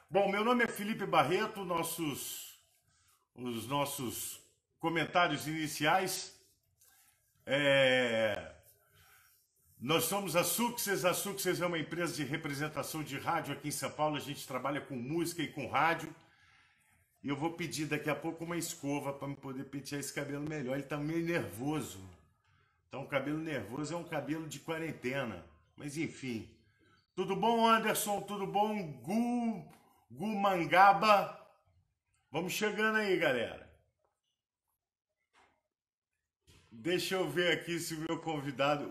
Bom, meu nome é Felipe Barreto, os nossos comentários iniciais. Nós somos a Success. A Success é uma empresa de representação de rádio aqui em São Paulo. A gente trabalha com música e com rádio. E eu vou pedir daqui a pouco uma escova para me poder pentear esse cabelo melhor. Ele está meio nervoso. Então, o cabelo nervoso é um cabelo de quarentena. Mas, enfim. Tudo bom, Anderson? Tudo bom? Mangaba? Vamos chegando aí, galera. Deixa eu ver aqui se o meu convidado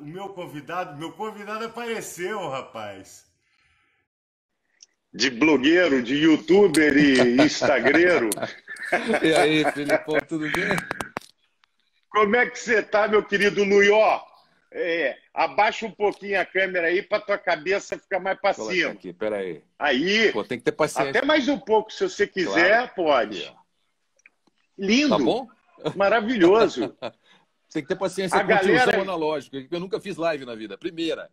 apareceu, rapaz. De blogueiro, de youtuber e instagreiro. E aí, Felipão, tudo bem? Como é que você tá, meu querido Nuió? Abaixa um pouquinho a câmera aí para tua cabeça ficar mais para cima. Aqui, peraí. Aí. Pô, tem que ter paciência. Até mais um pouco, se você quiser, claro. Pode. Aqui, lindo. Tá bom? Maravilhoso. Tem que ter paciência com o tiozão analógico, porque eu nunca fiz live na vida. Primeira.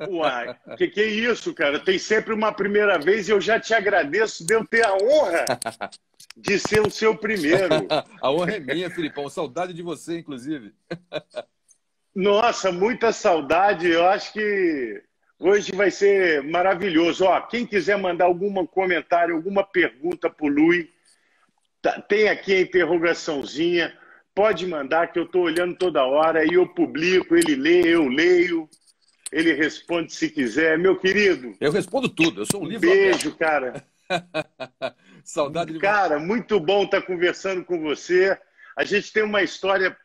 Uai, que é isso, cara? Tem sempre uma primeira vez e eu já te agradeço de eu ter a honra de ser o seu primeiro. A honra é minha, Filipão. Saudade de você, inclusive. Nossa, muita saudade. Eu acho que hoje vai ser maravilhoso. Ó, quem quiser mandar algum comentário, alguma pergunta para o Lui, tem aqui a interrogaçãozinha. Pode mandar, que eu estou olhando toda hora e eu publico, ele lê, eu leio. Ele responde se quiser. Meu querido. Eu respondo tudo. Eu sou um livro beijo, aberto. Cara. Saudade de Cara, muito bom estar conversando com você. A gente tem uma história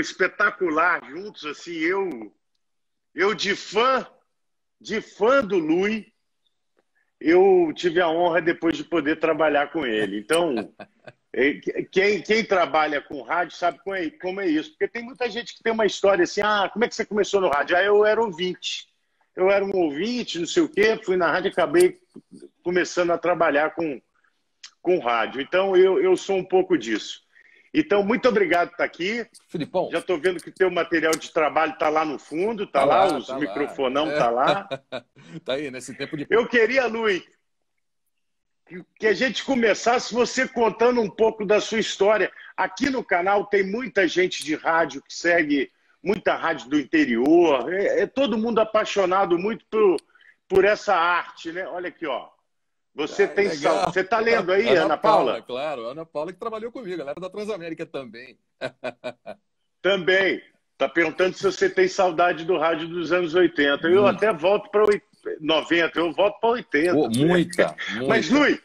espetacular juntos. Assim, eu de fã do Lui, eu tive a honra depois de poder trabalhar com ele. Então, quem trabalha com rádio sabe como é isso. Porque tem muita gente que tem uma história assim, como é que você começou no rádio? Eu era ouvinte. Eu era um ouvinte, não sei o quê, fui na rádio e acabei começando a trabalhar com rádio. Então, eu sou um pouco disso. Então, muito obrigado por estar aqui. Filipão. Já estou vendo que o teu material de trabalho está lá no fundo, está lá, os microfonão está lá. Está aí, nesse tempo de... Eu queria, Luiz, que a gente começasse você contando um pouco da sua história. Aqui no canal tem muita gente de rádio que segue, muita rádio do interior. Todo mundo apaixonado muito por essa arte, né? Olha aqui, ó. Você Você está lendo aí, Ana Paula? Claro, Ana Paula que trabalhou comigo, ela era da Transamérica também. Também. Está perguntando se você tem saudade do rádio dos anos 80. Eu até volto para 90, eu volto para 80. Pô, muita. Mas, Luiz,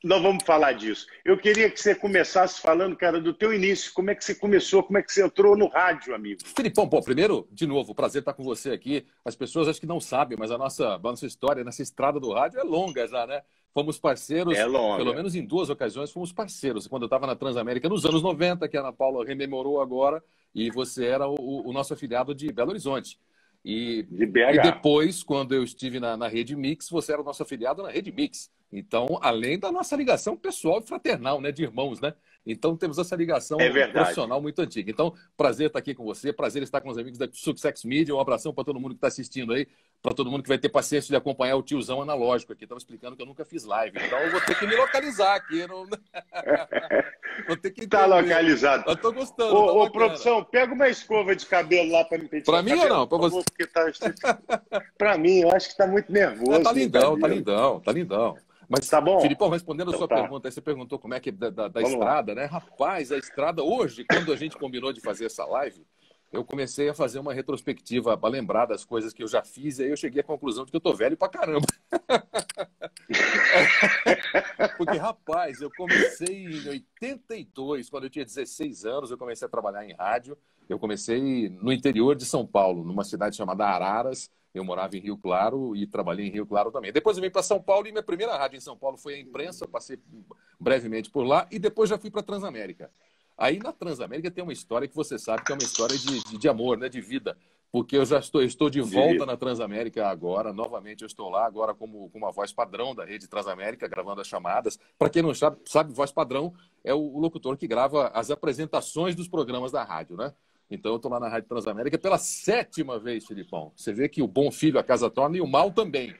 nós vamos falar disso. Eu queria que você começasse falando, cara, do teu início. Como é que você começou? Como é que você entrou no rádio, amigo? Filipão, primeiro, de novo, prazer estar com você aqui. As pessoas acho que não sabem, mas a nossa história nessa estrada do rádio é longa já, né? Fomos parceiros, pelo menos em 2 ocasiões, fomos parceiros. Quando eu estava na Transamérica, nos anos 90, que a Ana Paula rememorou agora, e você era o nosso afiliado de Belo Horizonte. E depois, quando eu estive na Rede Mix, você era o nosso afiliado na Rede Mix. Então, além da nossa ligação pessoal e fraternal, né, de irmãos, né? Então, temos essa ligação profissional muito antiga. Então, prazer estar aqui com você, prazer estar com os amigos da Success Media. Um abração para todo mundo que está assistindo aí, para todo mundo que vai ter paciência de acompanhar o tiozão analógico aqui. Estava explicando que eu nunca fiz live, então eu vou ter que me localizar aqui. Vou ter que Tá localizado. Eu tô gostando. Ô, produção, pega uma escova de cabelo lá para me pentear. Para mim ou não? Para você? Para mim, eu acho que está muito nervoso. Tá lindão. Mas, tá bom. Filipão, respondendo a sua pergunta, você perguntou como é que da estrada, né? Rapaz, a estrada, hoje, quando a gente combinou de fazer essa live, eu comecei a fazer uma retrospectiva para lembrar das coisas que eu já fiz, e aí eu cheguei à conclusão de que eu tô velho pra caramba. Porque, rapaz, eu comecei em 82, quando eu tinha 16 anos, eu comecei a trabalhar em rádio. Eu comecei no interior de São Paulo, numa cidade chamada Araras. Eu morava em Rio Claro e trabalhei em Rio Claro também. Depois eu vim para São Paulo e minha primeira rádio em São Paulo foi a Imprensa. Eu passei brevemente por lá e depois já fui para a Transamérica. Aí na Transamérica tem uma história que você sabe que é uma história de amor, né, de vida. Porque eu já estou de volta na Transamérica agora. Novamente eu estou lá agora como uma voz padrão da rede Transamérica, gravando as chamadas. Para quem não sabe, voz padrão é o locutor que grava as apresentações dos programas da rádio, né? Então eu estou lá na Rádio Transamérica pela 7ª vez, Filipão. Você vê que o bom filho a casa torna e o mal também.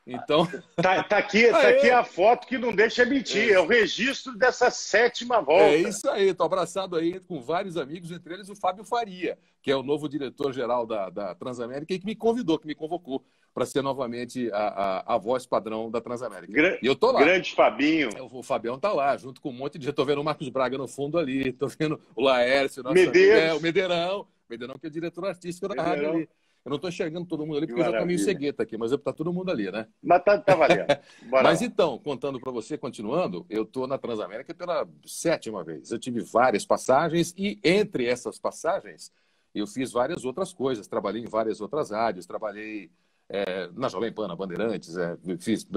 Então... Tá aqui a foto que não deixa mentir. É o registro dessa 7ª volta. É isso aí. Estou abraçado aí com vários amigos, entre eles o Fábio Faria, que é o novo diretor-geral da Transamérica e que me convidou, que me convocou para ser novamente a voz padrão da Transamérica. E eu tô lá. Grande Fabinho. O Fabião tá lá, junto com um monte de... Estou vendo o Marcos Braga no fundo ali, estou vendo o Laércio, o Medeirão, que é o diretor artístico da rádio ali. Eu não estou enxergando todo mundo ali, porque eu já estou meio cegueta aqui, mas está todo mundo ali, né? Mas tá valendo. Mas então, contando para você, continuando, eu estou na Transamérica pela 7ª vez. Eu tive várias passagens e, entre essas passagens, eu fiz várias outras coisas. Trabalhei em várias outras rádios, trabalhei na Jovem Pan, na Bandeirantes, fiz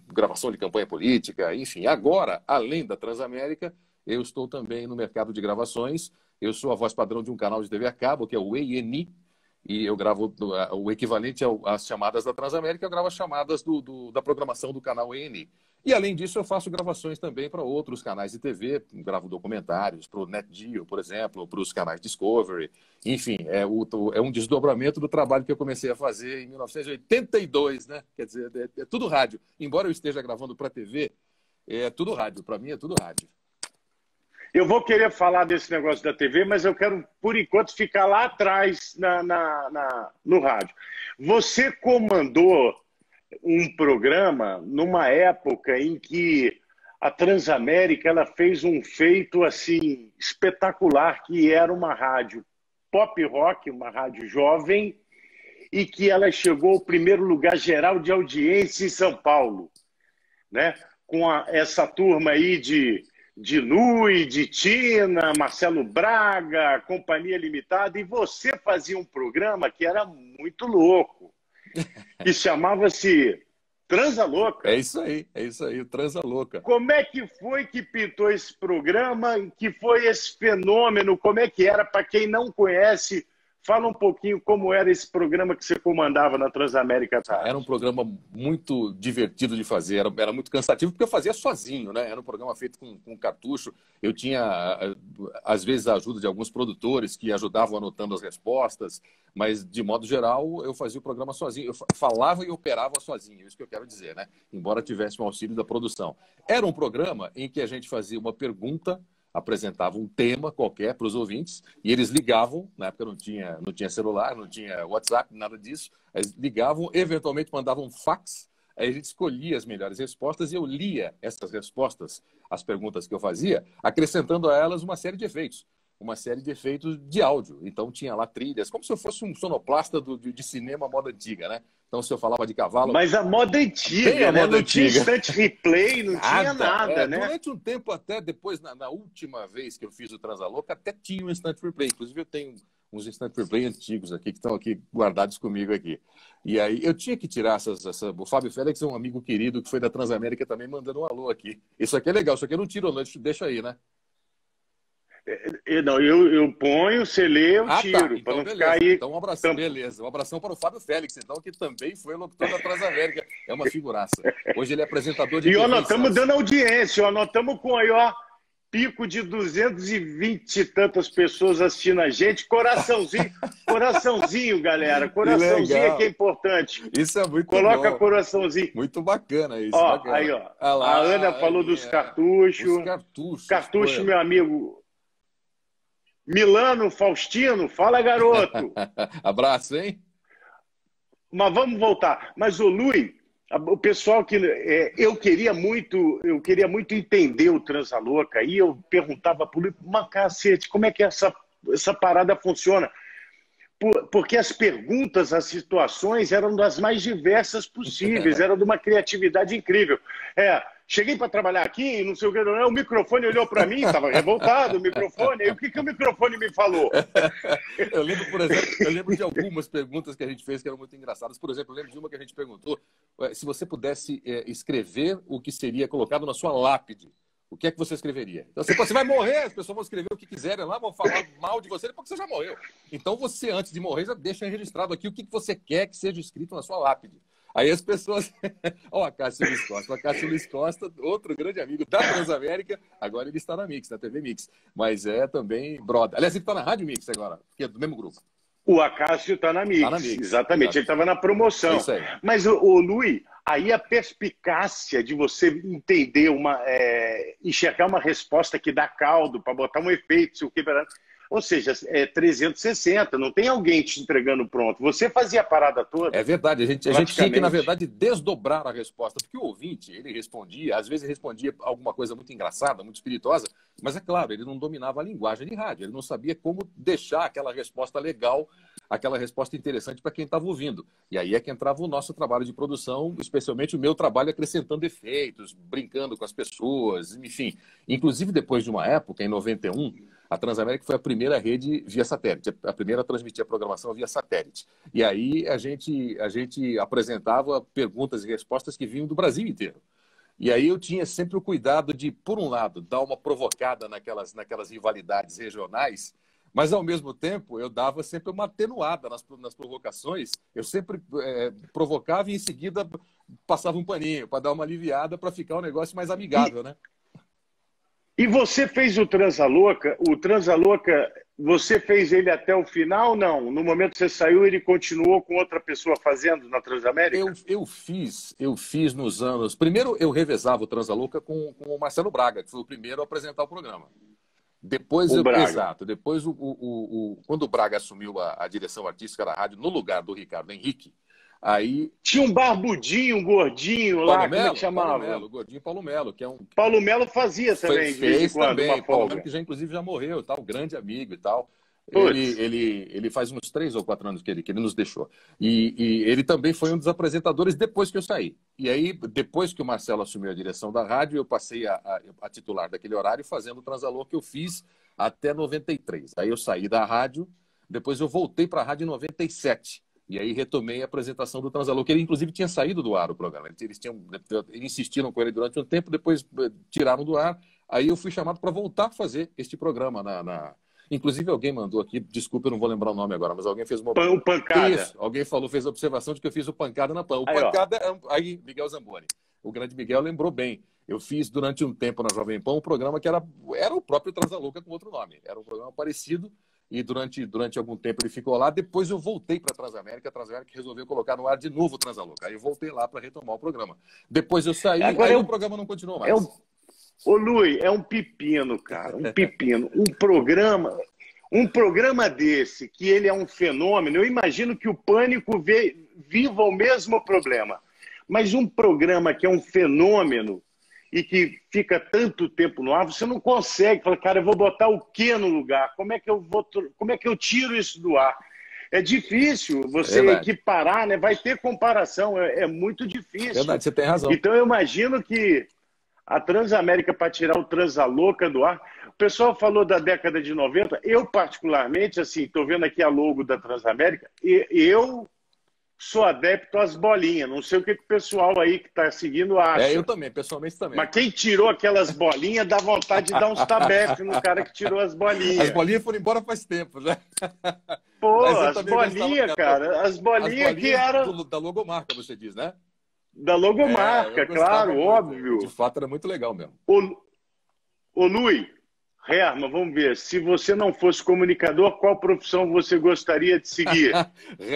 gravação de campanha política, enfim. Agora, além da Transamérica, eu estou também no mercado de gravações. Eu sou a voz padrão de um canal de TV a cabo, que é o ENI, e eu gravo o equivalente às chamadas da Transamérica, eu gravo as chamadas da programação do canal ENI. E, além disso, eu faço gravações também para outros canais de TV, gravo documentários para o NetGeo, por exemplo, para os canais Discovery. Enfim, é um desdobramento do trabalho que eu comecei a fazer em 1982, né? Quer dizer, é tudo rádio. Embora eu esteja gravando para TV, é tudo rádio. Para mim, é tudo rádio. Eu vou querer falar desse negócio da TV, mas eu quero, por enquanto, ficar lá atrás no rádio. Você comandou um programa numa época em que a Transamérica ela fez um feito assim espetacular, que era uma rádio pop rock, uma rádio jovem, e que ela chegou ao primeiro lugar geral de audiência em São Paulo, né? Com essa turma aí de Lui, de Tina, Marcelo Braga, Companhia Limitada, e você fazia um programa que era muito louco, que chamava-se Transa Louca. É isso aí, Transa Louca. Como é que foi que pintou esse programa? Que foi esse fenômeno? Como é que era? Para quem não conhece, fala um pouquinho como era esse programa que você comandava na Transamérica Tarde. Era um programa muito divertido de fazer, era muito cansativo, porque eu fazia sozinho, né? Era um programa feito com cartucho. Eu tinha, às vezes, a ajuda de alguns produtores que ajudavam anotando as respostas, mas, de modo geral, eu fazia o programa sozinho. Eu falava e operava sozinho, isso que eu quero dizer, né? Embora tivesse um auxílio da produção. Era um programa em que a gente fazia uma pergunta, apresentava um tema qualquer para os ouvintes e eles ligavam, na época não tinha celular, não tinha WhatsApp, nada disso, eles ligavam, eventualmente mandavam um fax, aí a gente escolhia as melhores respostas e eu lia essas respostas, as perguntas que eu fazia, acrescentando a elas uma série de efeitos de áudio. Então tinha lá trilhas, como se eu fosse um sonoplasta de cinema moda antiga, né? Então se eu falava de cavalo... Mas a moda antiga, né? Não tinha instant replay, não tinha nada, né? Durante um tempo, até depois, na última vez que eu fiz o Transa Louca, até tinha um instant replay. Inclusive eu tenho uns instant replay antigos aqui, que estão aqui guardados comigo aqui. E aí eu tinha que tirar o Fábio Félix é um amigo querido que foi da Transamérica também, mandando um alô aqui. Isso aqui é legal, isso aqui eu não tiro, não, deixa aí, né? Não, eu ponho, você lê, eu tiro, tá. Então, para não beleza. ficar aí... Então, um abração, beleza. Um abração para o Fábio Félix, então, que também foi locutor da Transamérica. É uma figuraça. Hoje ele é apresentador de... E ó, nós estamos dando audiência, ó, nós estamos com aí, ó, pico de 220 e tantas pessoas assistindo a gente. Coraçãozinho, galera. Coraçãozinho que é importante. Isso é muito Coloca bom. Coraçãozinho. Muito bacana isso. Ó, bacana. aí, ó. Lá, a Ana falou dos cartuchos. Os cartuchos. Cartucho, meu amigo. Milano Faustino, fala, garoto. Abraço, hein? Mas vamos voltar. Mas o Lui, o pessoal que eu queria muito entender o Transa Louca. Aí eu perguntava para o Lui, mas cacete, como é que essa parada funciona? Porque as perguntas, as situações eram das mais diversas possíveis, eram de uma criatividade incrível. Cheguei para trabalhar aqui, não sei o que, o microfone olhou para mim, estava revoltado o microfone, aí o que o microfone me falou? Eu lembro, por exemplo, de algumas perguntas que a gente fez que eram muito engraçadas. Por exemplo, eu lembro de uma que a gente perguntou se você pudesse escrever o que seria colocado na sua lápide. O que é que você escreveria? Então, você vai morrer, as pessoas vão escrever o que quiserem lá, vão falar mal de você depois que você já morreu. Então, você, antes de morrer, já deixa registrado aqui o que você quer que seja escrito na sua lápide. Aí as pessoas... Ó, a Cássio Luiz Costa. A Cássio Luiz Costa, outro grande amigo da Transamérica, agora ele está na TV Mix. Mas é também brother. Aliás, ele está na Rádio Mix agora, que é do mesmo grupo. O Acácio está na Mix, exatamente. Exato. Ele estava na promoção. Mas, o Luiz, aí a perspicácia de você entender, enxergar uma resposta que dá caldo para botar um efeito, sei o que, ou seja, é 360, não tem alguém te entregando pronto. Você fazia a parada toda. É verdade, a gente tinha que, na verdade, desdobrar a resposta, porque o ouvinte, ele respondia, às vezes ele respondia alguma coisa muito engraçada, muito espirituosa, mas é claro, ele não dominava a linguagem de rádio, ele não sabia como deixar aquela resposta legal, aquela resposta interessante para quem estava ouvindo. E aí é que entrava o nosso trabalho de produção, especialmente o meu trabalho acrescentando efeitos, brincando com as pessoas, enfim. Inclusive, depois de uma época, em 91, a Transamérica foi a primeira rede via satélite, a primeira a transmitir a programação via satélite. E aí a gente apresentava perguntas e respostas que vinham do Brasil inteiro. E aí eu tinha sempre o cuidado de, por um lado, dar uma provocada naquelas rivalidades regionais, mas, ao mesmo tempo, eu dava sempre uma atenuada nas provocações. Eu sempre provocava e, em seguida, passava um paninho para dar uma aliviada para ficar um negócio mais amigável, né? E você fez o Transalouca? O Transalouca, você fez ele até o final ou não? No momento que você saiu, ele continuou com outra pessoa fazendo na Transamérica? Eu fiz nos anos... Primeiro, eu revezava o Transalouca com o Marcelo Braga, que foi o primeiro a apresentar o programa. Depois, exato. Depois, quando o Braga assumiu a direção artística da rádio, no lugar do Ricardo Henrique, aí... Tinha um barbudinho, um gordinho lá, como é que chamava? Paulo Melo, o gordinho Paulo Melo, que é um... Paulo Melo fazia também, de vez em quando, uma folga. Paulo Melo, que já, inclusive, já morreu, tá? Um grande amigo e tal. Ele faz uns 3 ou 4 anos que ele nos deixou. E ele também foi um dos apresentadores depois que eu saí. E aí, depois que o Marcelo assumiu a direção da rádio, eu passei a titular daquele horário fazendo o Transalouca que eu fiz até 93. Aí eu saí da rádio, depois eu voltei para a rádio em 97. E aí retomei a apresentação do Transalouca. Ele, inclusive, tinha saído do ar o programa. Eles insistiram com ele durante um tempo, depois tiraram do ar. Aí eu fui chamado para voltar a fazer este programa Inclusive, alguém mandou aqui, desculpa, eu não vou lembrar o nome agora, mas alguém fez uma... O Pancada. Isso, alguém fez a observação de que eu fiz o Pancada na Pan. O Pancada, aí, Miguel Zamboni. O grande Miguel lembrou bem. Eu fiz, durante um tempo na Jovem Pan, um programa que era o próprio Transalouca com outro nome. Era um programa parecido e durante algum tempo ele ficou lá. Depois eu voltei para a Transamérica resolveu colocar no ar de novo o Transalouca. Aí eu voltei lá para retomar o programa. Depois eu saí, aí o programa não continuou mais. Ô, Luiz, é um pepino, cara, um pepino. Um programa desse, que ele é um fenômeno, eu imagino que o Pânico viva o mesmo problema. Mas um programa que é um fenômeno e que fica tanto tempo no ar, você não consegue. Fala, cara, eu vou botar o quê no lugar? Como é que eu tiro isso do ar? É difícil você equiparar, né? Vai ter comparação, é muito difícil. Verdade, você tem razão. Então eu imagino que a Transamérica, para tirar o Transalouca do ar... O pessoal falou da década de 90. Eu, particularmente, assim, estou vendo aqui a logo da Transamérica, e eu sou adepto às bolinhas. Não sei o que o pessoal aí que está seguindo acha. Eu também, pessoalmente também. Mas quem tirou aquelas bolinhas dá vontade de dar uns tabefes no cara que tirou as bolinhas. As bolinhas foram embora faz tempo, já. Pô, as bolinhas, cara. As bolinhas que eram... Da logomarca, você diz, né? Da logomarca, claro, óbvio. De fato, era muito legal mesmo. Ô Luiz, Herman, vamos ver. Se você não fosse comunicador, qual profissão você gostaria de seguir?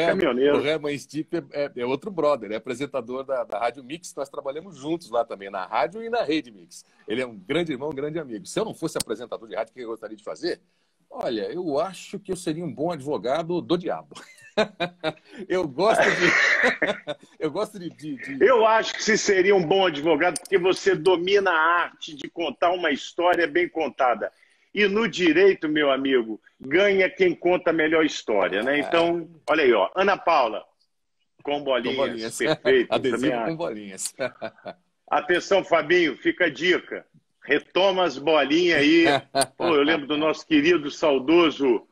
Caminhoneiro. O Herman Stipp é outro brother, é apresentador da Rádio Mix. Nós trabalhamos juntos lá também, na rádio e na Rede Mix. Ele é um grande irmão, um grande amigo. Se eu não fosse apresentador de rádio, o que eu gostaria de fazer? Olha, eu acho que eu seria um bom advogado do diabo. Eu gosto de... Eu acho que você seria um bom advogado porque você domina a arte de contar uma história bem contada. E no direito, meu amigo, ganha quem conta a melhor história, né? Então, olha aí, ó. Ana Paula, com bolinhas. Perfeito. Adesivo com bolinhas. Atenção, Fabinho, fica a dica. Retoma as bolinhas aí. Pô, eu lembro do nosso querido, saudoso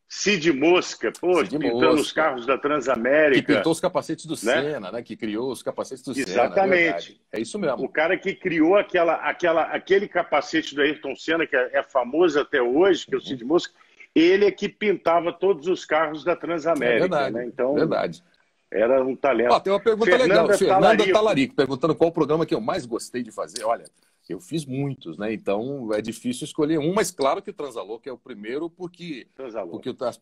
Cid Mosca, pintando os carros da Transamérica. Que pintou os capacetes do Senna, né? Que criou os capacetes do Senna. Exatamente. É isso mesmo. O cara que criou aquele capacete do Ayrton Senna, que é famoso até hoje, que é o Cid Mosca, ele é que pintava todos os carros da Transamérica. Verdade, né? Então, verdade. Era um talento. Tem uma pergunta legal. Fernanda Talarico, perguntando qual o programa que eu mais gostei de fazer. Olha, Eu fiz muitos, né? Então é difícil escolher um, mas claro que o Transalouca é o primeiro porque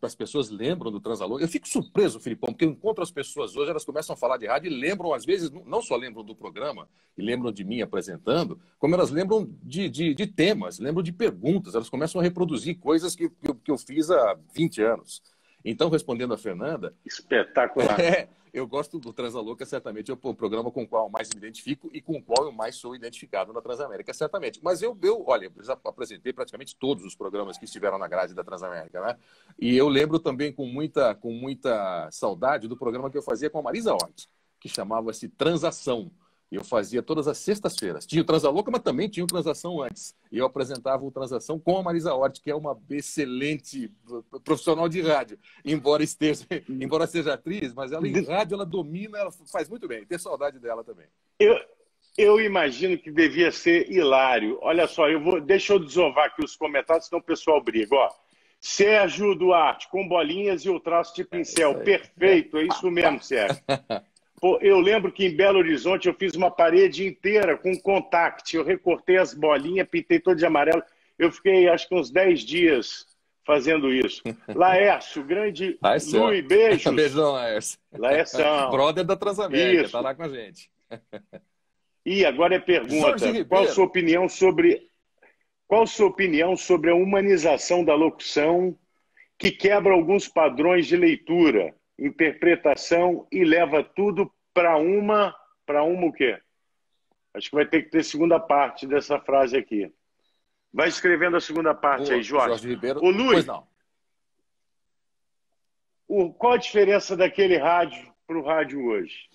as pessoas lembram do Transalouca. Eu fico surpreso, Filipão, porque eu encontro as pessoas hoje, elas começam a falar de rádio e lembram, às vezes, não só lembram do programa e lembram de mim apresentando, como elas lembram de temas, lembram de perguntas, elas começam a reproduzir coisas que eu fiz há 20 anos. Então, respondendo a Fernanda... Espetacular. Eu gosto do Transalouca, certamente é o programa com o qual eu mais me identifico e com o qual eu mais sou identificado na Transamérica, certamente. Mas olha, eu já apresentei praticamente todos os programas que estiveram na grade da Transamérica, né? E eu lembro também com muita saudade do programa que eu fazia com a Marisa Hort, que chamava-se Transação. Eu fazia todas as sextas-feiras. Tinha o Transalouca, mas também tinha o Transação antes. E eu apresentava o Transação com a Marisa Hort, que é uma excelente profissional de rádio. Embora seja atriz, mas ela em rádio, ela domina, ela faz muito bem. Tenho saudade dela também. Eu imagino que devia ser hilário. Olha só, deixa eu desovar aqui os comentários, senão o pessoal briga. Ó, Sérgio Duarte, com bolinhas e o traço de pincel. Perfeito, é isso mesmo, Sérgio. Pô, eu lembro que em Belo Horizonte eu fiz uma parede inteira com contact. Eu recortei as bolinhas, pintei todo de amarelo. Eu fiquei, acho que uns 10 dias fazendo isso. Laércio, grande Luiz, beijos. Beijão, Laércio. Laércio. Brother da Transamérica, está lá com a gente. E agora é pergunta. Qual a sua opinião sobre a humanização da locução que quebra alguns padrões de leitura, interpretação e leva tudo para uma o quê? Acho que vai ter que ter segunda parte dessa frase aqui. Vai escrevendo a segunda parte aí, Jorge. Jorge Ribeiro. Ô, Luiz, pois não. Qual a diferença daquele rádio para o rádio hoje?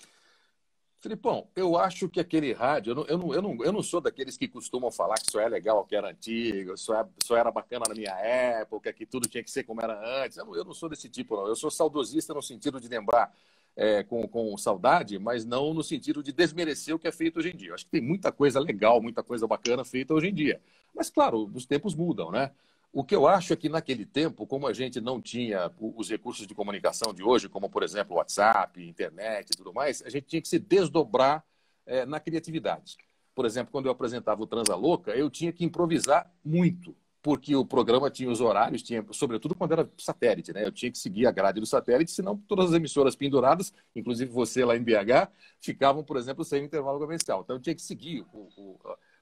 Filipão, eu acho que aquele rádio... Eu não sou daqueles que costumam falar que só é legal, que era antigo, só era bacana na minha época, que tudo tinha que ser como era antes. Eu não sou desse tipo, não. Eu sou saudosista no sentido de lembrar com saudade, mas não no sentido de desmerecer o que é feito hoje em dia. Eu acho que tem muita coisa legal, muita coisa bacana feita hoje em dia. Mas, claro, os tempos mudam, né? O que eu acho é que naquele tempo, como a gente não tinha os recursos de comunicação de hoje, como, por exemplo, WhatsApp, internet e tudo mais, a gente tinha que se desdobrar na criatividade. Por exemplo, quando eu apresentava o Transalouca, eu tinha que improvisar muito, porque o programa tinha os horários, sobretudo quando era satélite, né? Eu tinha que seguir a grade do satélite, senão todas as emissoras penduradas, inclusive você lá em BH, ficavam, por exemplo, sem intervalo comercial. Então eu tinha que seguir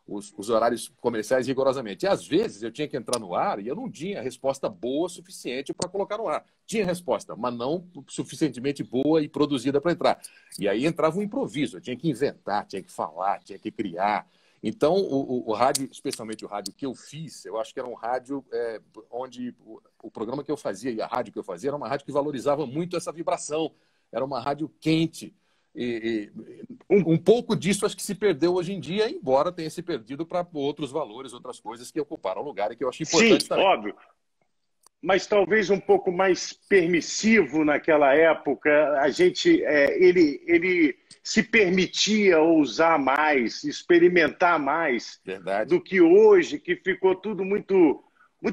os horários comerciais rigorosamente. E às vezes eu tinha que entrar no ar e eu não tinha resposta boa suficiente para colocar no ar. Tinha resposta, mas não suficientemente boa e produzida para entrar. E aí entrava um improviso. Eu tinha que inventar, tinha que falar, tinha que criar. Então, o rádio, especialmente o rádio que eu fiz, eu acho que era um rádio onde o programa que eu fazia e a rádio que eu fazia era uma rádio que valorizava muito essa vibração. Era uma rádio quente. Um pouco disso acho que se perdeu hoje em dia, embora tenha se perdido para outros valores, outras coisas que ocuparam lugar e que eu acho importante. Sim, também. Óbvio. Mas talvez um pouco mais permissivo naquela época. A gente, ele se permitia ousar mais, experimentar mais. Verdade. Do que hoje, que ficou tudo muito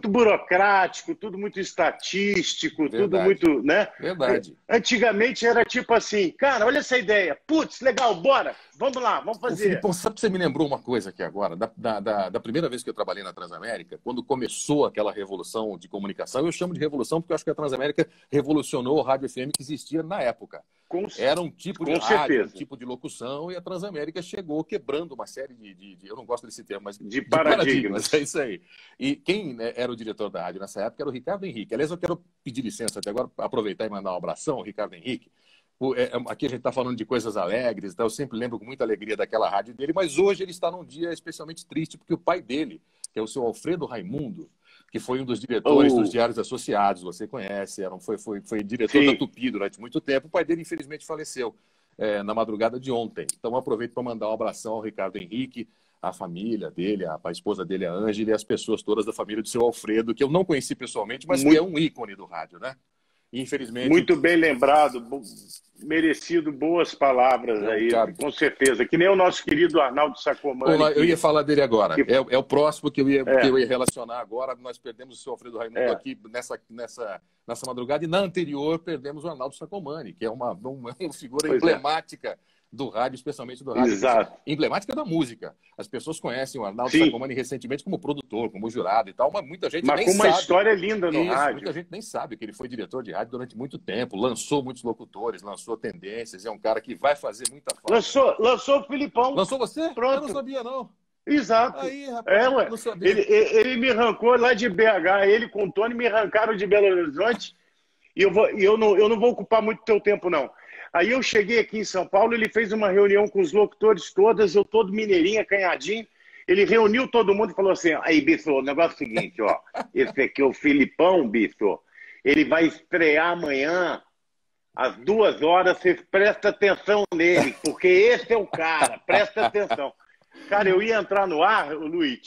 burocrático, tudo muito estatístico, Verdade. Tudo muito, né? Verdade. Antigamente era tipo assim, cara, olha essa ideia, putz, legal, bora, vamos lá, vamos fazer. Filipão, sabe que você me lembrou uma coisa aqui agora? Da primeira vez que eu trabalhei na Transamérica, quando começou aquela revolução de comunicação, eu chamo de revolução porque eu acho que a Transamérica revolucionou o rádio FM que existia na época. Era um tipo de rádio, um tipo de locução, e a Transamérica chegou quebrando uma série de eu não gosto desse termo, mas de paradigmas. É isso aí. E quem era o diretor da rádio nessa época era o Ricardo Henrique. Aliás, eu quero pedir licença até agora, aproveitar e mandar um abração ao Ricardo Henrique. Aqui a gente está falando de coisas alegres, então eu sempre lembro com muita alegria daquela rádio dele, mas hoje ele está num dia especialmente triste, porque o pai dele, que é o seu Alfredo Raimundo, que foi um dos diretores dos Diários Associados, você conhece, foi diretor da Tupi durante muito tempo. O pai dele, infelizmente, faleceu na madrugada de ontem. Então, eu aproveito para mandar um abração ao Ricardo Henrique, à família dele, a esposa dele, a Ângela, e as pessoas todas da família do seu Alfredo, que eu não conheci pessoalmente, mas que é um ícone do rádio, né? Infelizmente... Muito bem lembrado, merecido, boas palavras aí, com certeza. Que nem o nosso querido Arnaldo Sacomani. Eu ia falar dele agora. É o próximo que eu ia relacionar agora. Nós perdemos o seu Alfredo Raimundo aqui nessa madrugada, e na anterior perdemos o Arnaldo Sacomani, que é uma figura emblemática do rádio, especialmente do rádio. Exato. Emblemática da música. As pessoas conhecem o Arnaldo Sim. Sacomani recentemente como produtor, como jurado e tal, mas muita gente Mas nem com uma sabe. história linda no Isso, rádio. muita gente nem sabe que ele foi diretor de rádio durante muito tempo, lançou muitos locutores, lançou tendências, é um cara que vai fazer muita falta. Lançou o Filipão. Lançou você? Pronto. Eu não sabia, não. Exato. Aí, rapaz, ué. não sabia. Ele me arrancou lá de BH, ele com o Tony me arrancaram de Belo Horizonte e eu não vou ocupar muito teu tempo, não. Aí eu cheguei aqui em São Paulo, ele fez uma reunião com os locutores todas, eu todo mineirinho, acanhadinho. Ele reuniu todo mundo e falou assim, aí, bicho, o negócio é o seguinte, ó, esse aqui é o Filipão, bicho, ele vai estrear amanhã, às 2 horas, vocês prestem atenção nele, porque esse é o cara, presta atenção. Cara, eu ia entrar no ar, Luiz,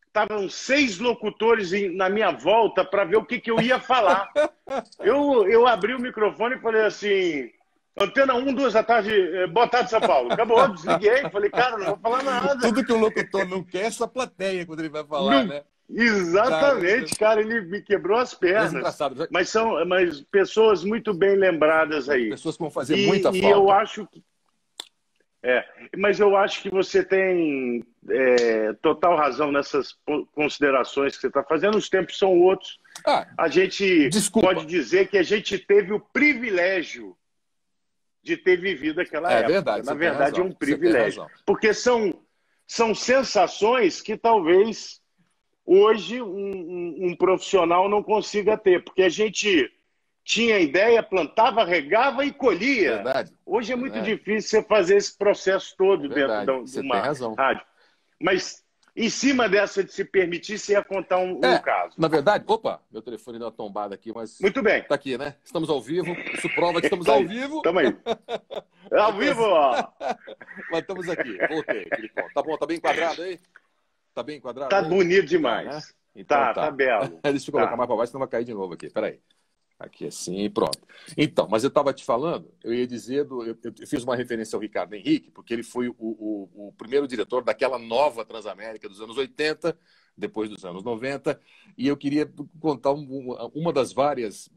estavam 6 locutores na minha volta para ver o que eu ia falar. Eu abri o microfone e falei assim, Antena 1, 2 da tarde, boa tarde, São Paulo. Acabou, desliguei, falei, cara, não vou falar nada. Tudo que o locutor não quer é essa plateia quando ele vai falar, né? Exatamente, cara, ele me quebrou as pernas. Engraçado. Mas pessoas muito bem lembradas aí. Pessoas que vão fazer muita falta. E eu acho que... mas eu acho que você tem total razão nessas considerações que você está fazendo. Os tempos são outros. A gente pode dizer que a gente teve o privilégio de ter vivido aquela época. Verdade, na verdade, é um privilégio. Porque são sensações que talvez hoje um profissional não consiga ter. Porque a gente tinha ideia, plantava, regava e colhia. Verdade. Hoje é muito difícil você fazer esse processo todo dentro de uma rádio. Mas, em cima dessa de se permitir, você ia contar um caso. Na verdade, opa, meu telefone deu uma tombada aqui, mas... Muito bem. Tá aqui, né? Estamos ao vivo. Isso prova que estamos ao vivo. Tamo aí. Ao vivo, ó. Mas estamos aqui. Voltei, Filipão. Tá bom? Tá bem enquadrado aí? Tá bem enquadrado Tá aí? bonito demais. Né? Então, tá belo. Deixa eu colocar mais para baixo, senão vai cair de novo aqui. Peraí. Aqui assim, pronto. Então, mas eu estava te falando, eu ia dizer, eu fiz uma referência ao Ricardo Henrique, porque ele foi o primeiro diretor daquela nova Transamérica dos anos 80, depois dos anos 90, e eu queria contar uma das várias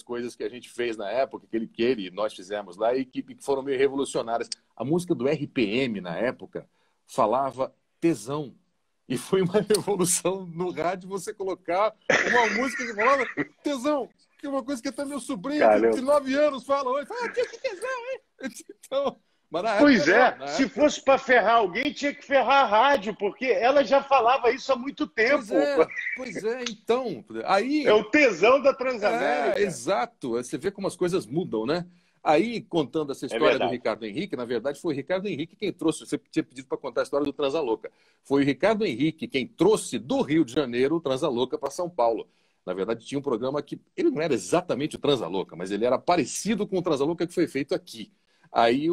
coisas que a gente fez na época, que ele nós fizemos lá, e que foram meio revolucionárias. A música do RPM, na época, falava tesão. E foi uma revolução no rádio você colocar uma música que falava tesão, que é uma coisa que até meu sobrinho de 9 anos fala hoje. Fala, que tesão, hein? Então, mas na época, se fosse para ferrar alguém, tinha que ferrar a rádio, porque ela já falava isso há muito tempo. Pois é, então. Aí, é o tesão da Transamérica. Exato. Você vê como as coisas mudam, né? Aí, contando essa história do Ricardo Henrique, na verdade, foi o Ricardo Henrique quem trouxe. Você tinha pedido para contar a história do Transalouca. Foi o Ricardo Henrique quem trouxe do Rio de Janeiro o Transalouca para São Paulo. Na verdade, tinha um programa que ele não era exatamente o Transalouca, mas ele era parecido com o Transalouca que foi feito aqui. Aí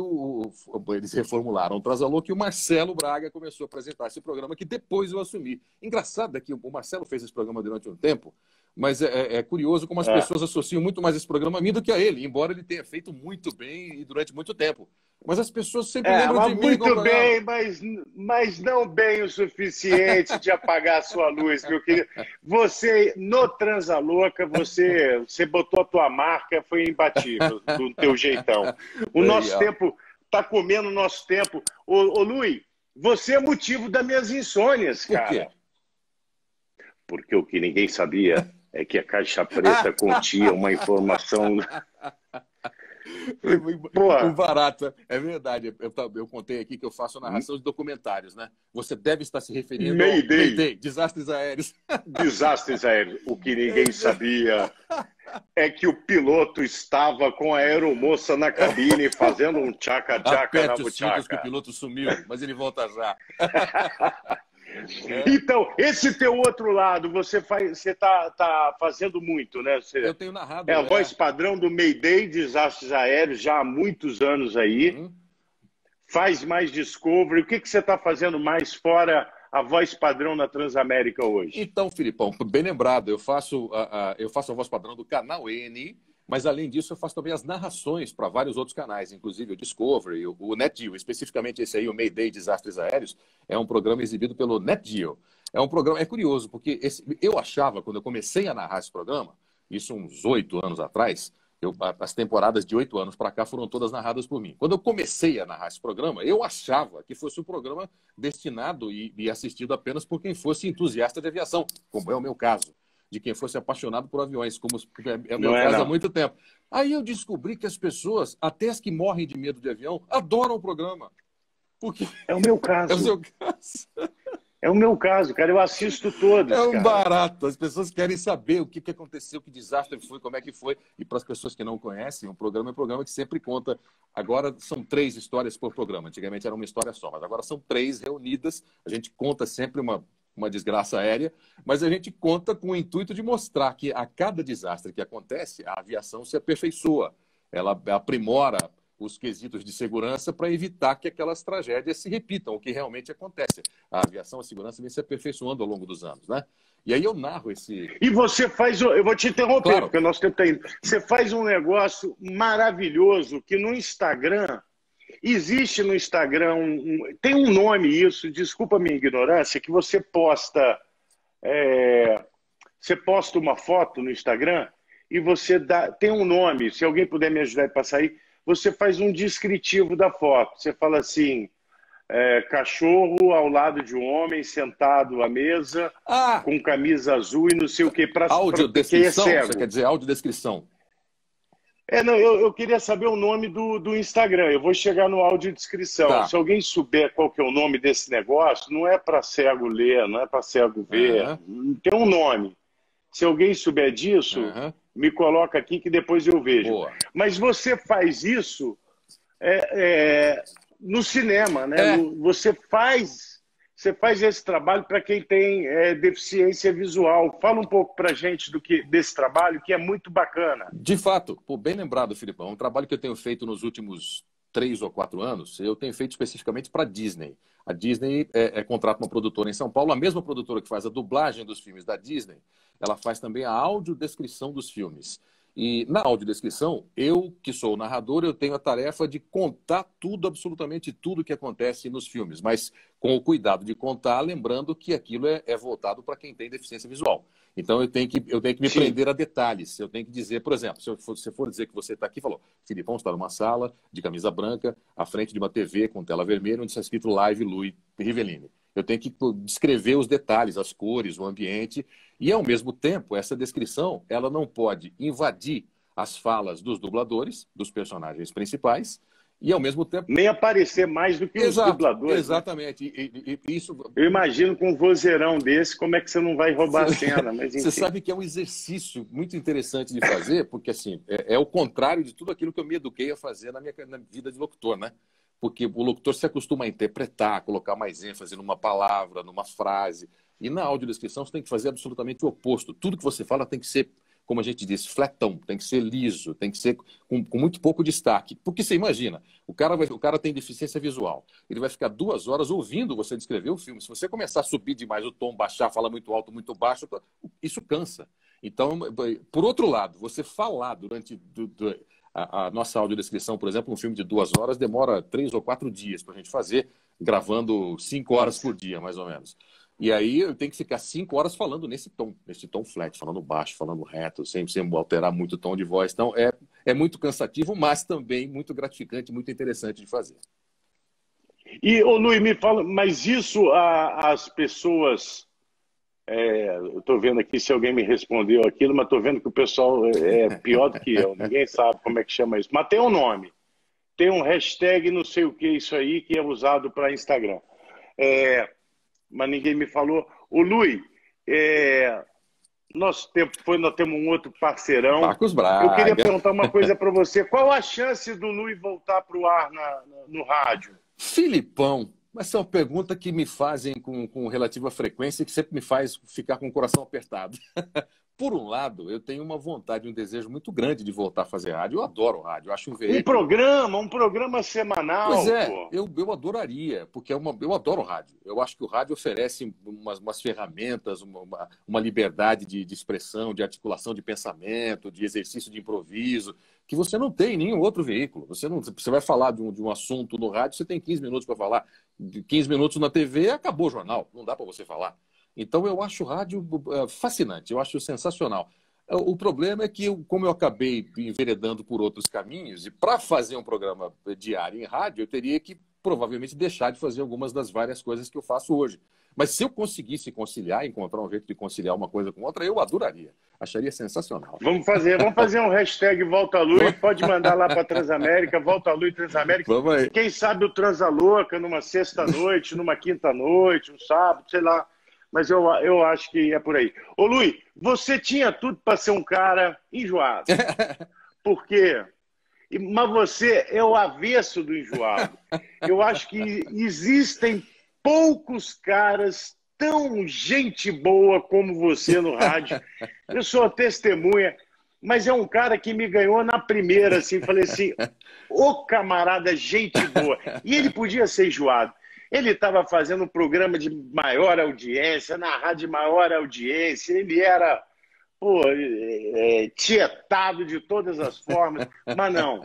eles reformularam o Transalouca e o Marcelo Braga começou a apresentar esse programa que depois eu assumi. Engraçado é que o Marcelo fez esse programa durante um tempo, mas é curioso como as pessoas associam muito mais esse programa a mim do que a ele, embora ele tenha feito muito bem e durante muito tempo. Mas as pessoas sempre lembram de mim. Muito bem, mas não bem o suficiente de apagar a sua luz, meu querido. Você, no Transalouca, você botou a tua marca, foi imbatível, do teu jeitão. O nosso tempo está comendo o nosso tempo. Ô Luiz, você é motivo das minhas insônias, cara. Por quê? Porque o que ninguém sabia é que a caixa preta continha uma informação... O barato, é verdade. Eu contei aqui que eu faço narração de documentários, né? Você deve estar se referindo ao Mayday, desastres aéreos. Desastres aéreos. O que ninguém sabia é que o piloto estava com a aeromoça na cabine fazendo um tchaca-tchaca na buchaca. Que o piloto sumiu, mas ele volta já. Então, esse teu outro lado, você tá fazendo muito, né? Eu tenho narrado. É a voz padrão do Mayday, desastres aéreos, já há muitos anos aí. Faz mais Discovery. O que você está fazendo mais fora a voz padrão na Transamérica hoje? Então, Filipão, bem lembrado, eu faço a voz padrão do canal N, mas além disso eu faço também as narrações para vários outros canais, inclusive o Discovery, o NetGeo, especificamente esse aí, o Mayday Desastres Aéreos, é um programa exibido pelo NetGeo. É curioso, porque eu achava, quando eu comecei a narrar esse programa, isso uns 8 anos atrás, As temporadas de 8 anos para cá foram todas narradas por mim. Quando eu comecei a narrar esse programa, eu achava que fosse um programa destinado e assistido apenas por quem fosse entusiasta de aviação, como é o meu caso, de quem fosse apaixonado por aviões, como é o meu caso há muito tempo. Aí eu descobri que as pessoas, até as que morrem de medo de avião, adoram o programa. Porque... É o meu caso. É o seu caso. É o meu caso, cara. Eu assisto todos. É um cara. barato. As pessoas querem saber o que aconteceu, que desastre foi, como é que foi. E para as pessoas que não conhecem, o programa é um programa que sempre conta. Agora são 3 histórias por programa. Antigamente era uma história só, mas agora são 3 reunidas. A gente conta sempre uma desgraça aérea, mas a gente conta com o intuito de mostrar que a cada desastre que acontece, a aviação se aperfeiçoa. Ela aprimora os quesitos de segurança para evitar que aquelas tragédias se repitam, o que realmente acontece. A aviação, a segurança vem se aperfeiçoando ao longo dos anos, né? E aí eu narro esse... E você faz... Eu vou te interromper, claro, porque o nosso tempo está indo. Você faz um negócio maravilhoso que no Instagram... Existe no Instagram... Tem um nome isso, desculpa a minha ignorância, que você posta... Você posta uma foto no Instagram e você dá... Tem um nome, se alguém puder me ajudar a passar aí, você faz um descritivo da foto. Você fala assim, cachorro ao lado de um homem sentado à mesa, com camisa azul e não sei o que. Audiodescrição? Você quer dizer audiodescrição? Não, eu queria saber o nome do Instagram. Eu vou chegar no audiodescrição. Tá. Se alguém souber qual que é o nome desse negócio, não é para cego ler, não é para cego ver. Tem um nome. Se alguém souber disso... me coloca aqui que depois eu vejo. Boa. Mas você faz isso no cinema, né? Você faz esse trabalho para quem tem deficiência visual. Fala um pouco para a gente desse trabalho, que é muito bacana. De fato, bem lembrado, Filipão. Um trabalho que eu tenho feito nos últimos 3 ou 4 anos, eu tenho feito especificamente para a Disney. A Disney contrata uma produtora em São Paulo, a mesma produtora que faz a dublagem dos filmes da Disney, ela faz também a audiodescrição dos filmes. E na audiodescrição, eu, que sou o narrador, eu tenho a tarefa de contar tudo, absolutamente tudo que acontece nos filmes, mas com o cuidado de contar, lembrando que aquilo é voltado para quem tem deficiência visual. Então eu tenho que me prender a detalhes. Eu tenho que dizer, por exemplo, se você for dizer que você está aqui, falou, Filipão está numa sala de camisa branca, à frente de uma TV com tela vermelha, onde está escrito Live Lui Rivellini. Eu tenho que descrever os detalhes, as cores, o ambiente, e ao mesmo tempo, essa descrição, ela não pode invadir as falas dos dubladores, dos personagens principais, e ao mesmo tempo... nem aparecer mais do que os dubladores. Exatamente. Né? Isso... Eu imagino com um vozeirão desse, como é que você não vai roubar a cena? Mas, você sabe que é um exercício muito interessante de fazer, porque assim, é o contrário de tudo aquilo que eu me eduquei a fazer na vida de locutor, né? Porque o locutor se acostuma a interpretar, colocar mais ênfase numa palavra, numa frase. E na audiodescrição você tem que fazer absolutamente o oposto. Tudo que você fala tem que ser, como a gente diz, flatão, tem que ser liso, tem que ser com muito pouco destaque. Porque você imagina, o cara tem deficiência visual, ele vai ficar 2 horas ouvindo você descrever o filme. Se você começar a subir demais o tom, baixar, falar muito alto, muito baixo, isso cansa. Então, por outro lado, você falar durante... A nossa audiodescrição, por exemplo, um filme de 2 horas demora 3 ou 4 dias para a gente fazer, gravando 5 horas por dia, mais ou menos. E aí eu tenho que ficar 5 horas falando nesse tom flat, falando baixo, falando reto, sem alterar muito o tom de voz. Então é muito cansativo, mas também muito gratificante, muito interessante de fazer. E, Luiz, me fala, mas isso as pessoas... eu estou vendo aqui se alguém me respondeu aquilo, mas estou vendo que o pessoal é pior do que eu. Ninguém sabe como é que chama isso. Mas tem um nome. Tem um hashtag não sei o que isso aí que é usado para Instagram. Mas ninguém me falou. O Luiz, nós temos um outro parceirão. Marcos Braga. Eu queria perguntar uma coisa para você. Qual a chance do Luiz voltar para o ar no rádio? Filipão, essa é uma pergunta que me fazem com relativa frequência e que sempre me faz ficar com o coração apertado. Por um lado, eu tenho uma vontade, um desejo muito grande de voltar a fazer rádio. Eu adoro rádio, eu acho um veículo... Um programa semanal. Pois é, pô. eu adoraria, porque eu adoro rádio. Eu acho que o rádio oferece umas ferramentas, uma liberdade de expressão, de articulação de pensamento, de exercício de improviso, que você não tem em nenhum outro veículo. Você vai falar de um assunto no rádio, você tem 15 minutos para falar. 15 minutos na TV, acabou o jornal. Não dá para você falar. Então, eu acho o rádio fascinante, eu acho sensacional. O problema é que, como eu acabei enveredando por outros caminhos, e para fazer um programa diário em rádio, eu teria que provavelmente deixar de fazer algumas das várias coisas que eu faço hoje. Mas se eu conseguisse conciliar, encontrar um jeito de conciliar uma coisa com outra, eu adoraria. Acharia sensacional. Vamos fazer um hashtag Volta Lui, pode mandar lá para Transamérica, Volta Lui Transamérica. Vamos aí. Quem sabe o Transa Louca numa sexta-noite, numa quinta-noite, um sábado, sei lá. Mas eu acho que é por aí. Ô, Lui, você tinha tudo para ser um cara enjoado. Por quê? Mas você é o avesso do enjoado. Eu acho que existem poucos caras tão gente boa como você no rádio. Eu sou testemunha, mas é um cara que me ganhou na primeira, assim, falei assim, ô camarada, gente boa. E ele podia ser enjoado. Ele estava fazendo um programa de maior audiência, na rádio de maior audiência, ele era tietado de todas as formas, mas não,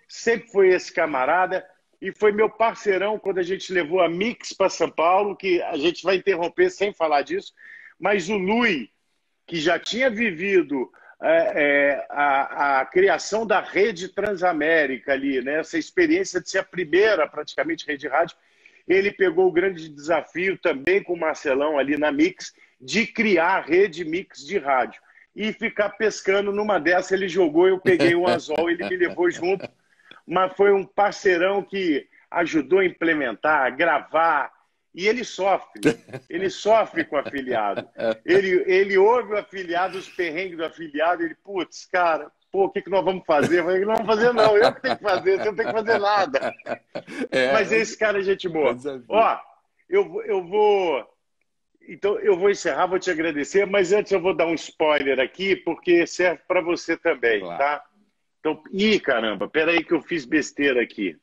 sempre foi esse camarada e foi meu parceirão quando a gente levou a Mix para São Paulo, que a gente vai interromper sem falar disso, mas o Lui, que já tinha vivido a criação da rede Transamérica ali, né? Essa experiência de ser a primeira praticamente rede rádio, ele pegou o grande desafio também com o Marcelão ali na Mix de criar a rede Mix de rádio. E ficar pescando numa dessa, ele jogou, eu peguei um anzol, ele me levou junto. Mas foi um parceirão que ajudou a implementar, a gravar. E ele sofre com o afiliado. Ele ouve o afiliado, os perrengues do afiliado, ele, putz, cara, o que nós vamos fazer? Eu falei, não vamos fazer não, eu que tenho que fazer, você não tem que fazer nada. Mas esse cara é gente boa. Ó, então, eu vou encerrar, vou te agradecer, mas antes eu vou dar um spoiler aqui, porque serve para você também, claro. Tá? Então, caramba, peraí que eu fiz besteira aqui.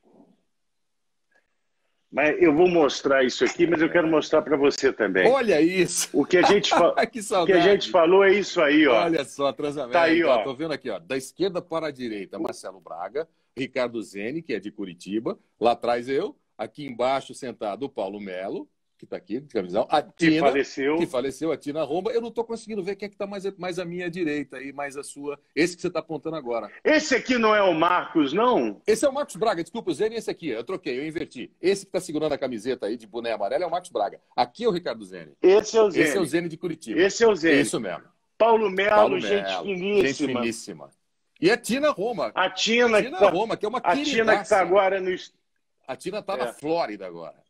Mas eu vou mostrar isso aqui, mas eu quero mostrar para você também. Olha isso! O que a gente, o que a gente falou é isso aí, ó. Olha só, Transamérica. Tá aí, ó. Tô vendo aqui, ó. Da esquerda para a direita, Marcelo Braga, Ricardo Zene, que é de Curitiba. Lá atrás eu. Aqui embaixo, sentado, o Paulo Melo, que está aqui, de camisão. A Tina, que faleceu, a Tina Romba. Eu não estou conseguindo ver quem é que está mais à minha direita e mais à sua. Esse que você está apontando agora. Esse aqui não é o Marcos, não? Esse é o Marcos Braga, desculpa, o Zene é esse aqui. Eu troquei, eu inverti. Esse que está segurando a camiseta aí de boné amarelo é o Marcos Braga. Aqui é o Ricardo Zene. Esse é o Zene. Esse é o Zene de Curitiba. Esse é o Zene. Isso mesmo. Paulo Melo, gente finíssima. Gente finíssima. E a Tina Roma. A Tina Roma, que é uma queridaça. A Tina que está agora no... A Tina está na Flórida agora.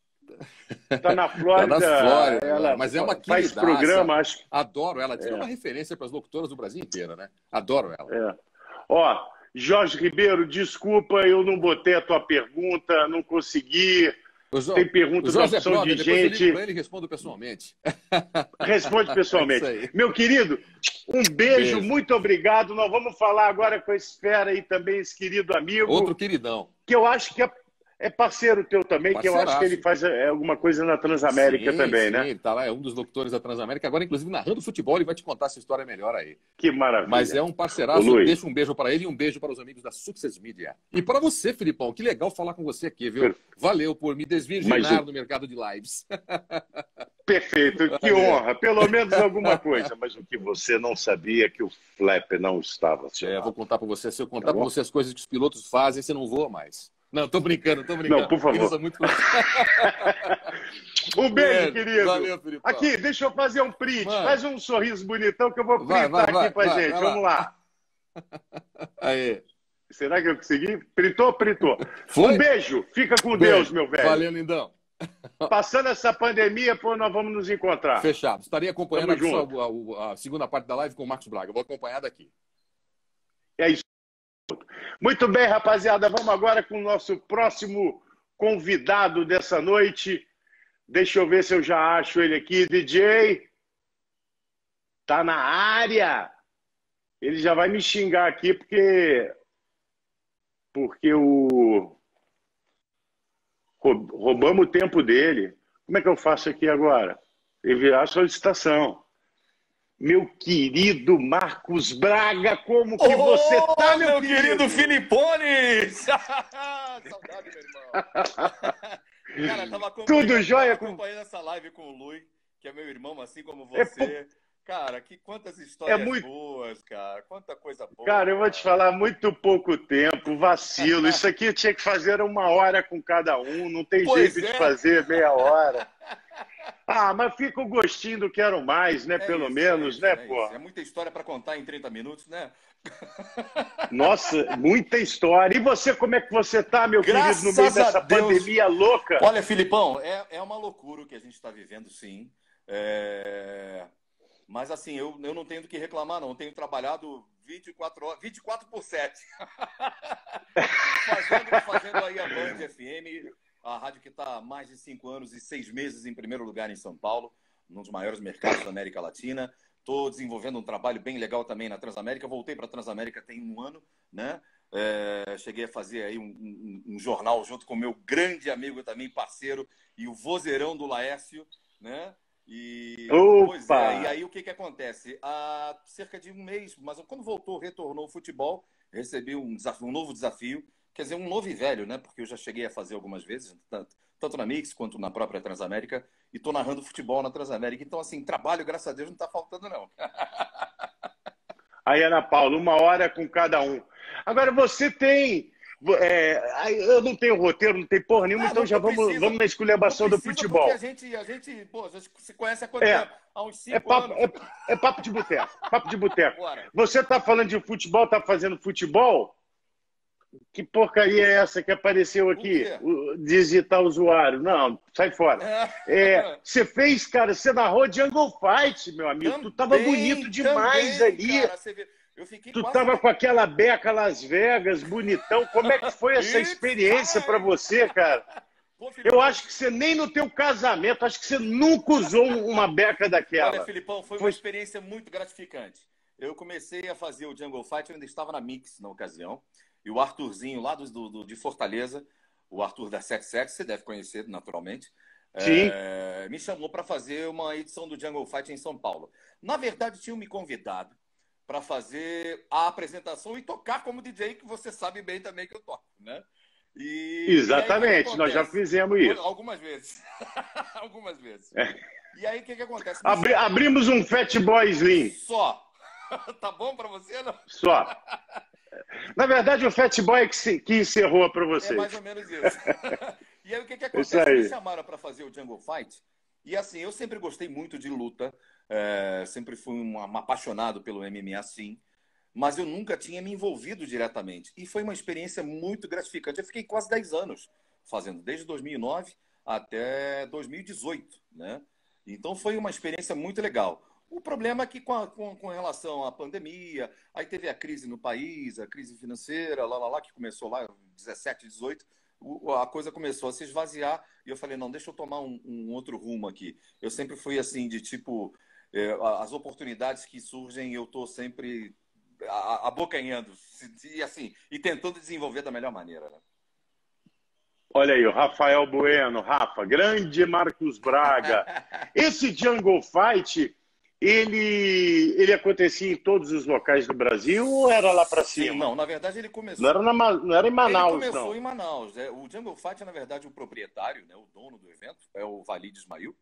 Está na Flórida. Tá na Flórida, ela mas é uma faz programa, acho. Adoro ela. É uma referência para as locutoras do Brasil inteiro, né? Adoro ela. Ó, Jorge Ribeiro, desculpa, eu não botei a tua pergunta, não consegui. Tem perguntas da opção de gente. Ele responde pessoalmente. Responde pessoalmente. Meu querido, um beijo, muito obrigado. Nós vamos falar agora com esse fera aí também, esse querido amigo. Outro queridão. Que eu acho que é parceiro teu também, que eu acho que ele faz alguma coisa na Transamérica também, né? Sim, ele tá lá, é um dos locutores da Transamérica. Agora, inclusive, narrando futebol, ele vai te contar essa história melhor aí. Que maravilha. Mas é um parceiraço. Deixa um beijo para ele e um beijo para os amigos da Success Media. E para você, Filipão, que legal falar com você aqui, viu? Valeu por me desvirginar no mercado de lives. Perfeito, que honra. Pelo menos alguma coisa. Mas o que você não sabia é que o flap não estava acionado. Vou contar para você. Se eu contar para você as coisas que os pilotos fazem, você não voa mais. Não, tô brincando. Não, por favor. Muito... Um beijo, querido. Valeu, Filipão. Aqui, deixa eu fazer um print. Faz um sorriso bonitão que eu vou printar aqui pra gente. Vamos lá. Aí. Será que eu consegui? Printou? Foi? Um beijo. Fica com Deus, meu velho. Valeu, lindão. Passando essa pandemia, nós vamos nos encontrar. Fechado. Estarei acompanhando a segunda parte da live com o Marcos Braga. Eu vou acompanhar daqui. É isso. Muito bem, rapaziada. Vamos agora com o nosso próximo convidado dessa noite. Deixa eu ver se eu já acho ele aqui. DJ. Tá na área. Ele já vai me xingar aqui porque roubamos o tempo dele. Como é que eu faço aqui agora? Enviar a solicitação. Meu querido Marcos Braga, como que você tá, meu querido Filipone? Saudade, meu irmão. Cara, tava tudo jóia acompanhando essa live com o Lui, que é meu irmão, assim como você. Cara, quantas histórias muito... boas, cara. Quanta coisa boa. Cara, eu vou te falar, muito pouco tempo, vacilo. Isso aqui eu tinha que fazer 1 hora com cada um, não tem Pois jeito é. de fazer meia hora. Ah, mas fica o gostinho do quero mais, né? Pelo menos, né, pô? É muita história para contar em 30 minutos, né? Nossa, muita história. E você, como é que você tá, meu Graças querido, no meio dessa a Deus. pandemia louca? Olha, Filipão, é uma loucura o que a gente está vivendo, sim. Mas assim, eu não tenho do que reclamar, não. Eu tenho trabalhado 24 horas, 24/7. fazendo aí a Band FM, a rádio que está há mais de 5 anos e 6 meses em primeiro lugar em São Paulo, um dos maiores mercados da América Latina. Estou desenvolvendo um trabalho bem legal também na Transamérica. Voltei para a Transamérica tem 1 ano, né? Cheguei a fazer aí um jornal junto com o meu grande amigo também, parceiro, e o vozeirão do Laércio, né? Pois é, e aí o que acontece? Há cerca de 1 mês, mas quando retornou o futebol, recebi um novo desafio, quer dizer, um novo e velho, né? Porque eu já cheguei a fazer algumas vezes, tanto na Mix quanto na própria Transamérica, e estou narrando futebol na Transamérica. Então, assim, trabalho, graças a Deus, não está faltando, não. Aí, Ana Paula, 1 hora com cada um. Agora, você tem... eu não tenho roteiro, não tem porra nenhuma, então já vamos na esculhambação do futebol. Porque a gente se conhece há quanto tempo? Há uns 5 anos. É papo de boteco. Papo de boteco. Você está falando de futebol, está fazendo futebol? Que porcaria é essa que apareceu aqui? Digitar usuário. Não, sai fora. Você fez, cara, você narrou Jungle Fight, meu amigo. Tu tava bonito demais ali. Cara, tu tava com aquela beca Las Vegas, bonitão. Como é que foi essa experiência para você, cara? Eu acho que você nem no teu casamento, acho que você nunca usou uma beca daquela. Olha, Filipão, foi uma experiência muito gratificante. Eu comecei a fazer o Jungle Fight, eu ainda estava na Mix na ocasião. E o Arthurzinho, lá de Fortaleza, o Arthur da 77, você deve conhecer naturalmente, me chamou para fazer uma edição do Jungle Fight em São Paulo. Na verdade, tinham me convidado para fazer a apresentação e tocar como DJ, que você sabe bem também que eu toco, né? Exatamente, e aí, nós já fizemos isso. Algumas vezes. Algumas vezes. E aí, o que acontece? Abrimos um Fat Boy Slim. Só. Tá bom para você, não? Só. Na verdade, o Fat Boy é que encerrou para vocês. É mais ou menos isso. E aí, o que acontece? Me chamaram para fazer o Jungle Fight. E assim, eu sempre gostei muito de luta. Sempre fui um apaixonado pelo MMA, sim. Mas eu nunca tinha me envolvido diretamente. E foi uma experiência muito gratificante. Eu fiquei quase 10 anos fazendo, desde 2009 até 2018, né? Então foi uma experiência muito legal. O problema é que com relação à pandemia, aí teve a crise no país, a crise financeira, que começou lá em 17, 18, a coisa começou a se esvaziar e eu falei, não, deixa eu tomar um outro rumo aqui. Eu sempre fui assim, de tipo, as oportunidades que surgem, eu estou sempre abocanhando e, assim, e tentando desenvolver da melhor maneira, né? Olha aí, o Rafael Bueno, Rafa, grande Marcos Braga. Esse Jungle Fight... Ele acontecia em todos os locais do Brasil ou era lá para cima? Sim, não, na verdade ele começou... Não era em Manaus, não. Ele começou em Manaus. O Jungle Fight, na verdade, o proprietário, né, o dono do evento, é o Walid Ismail.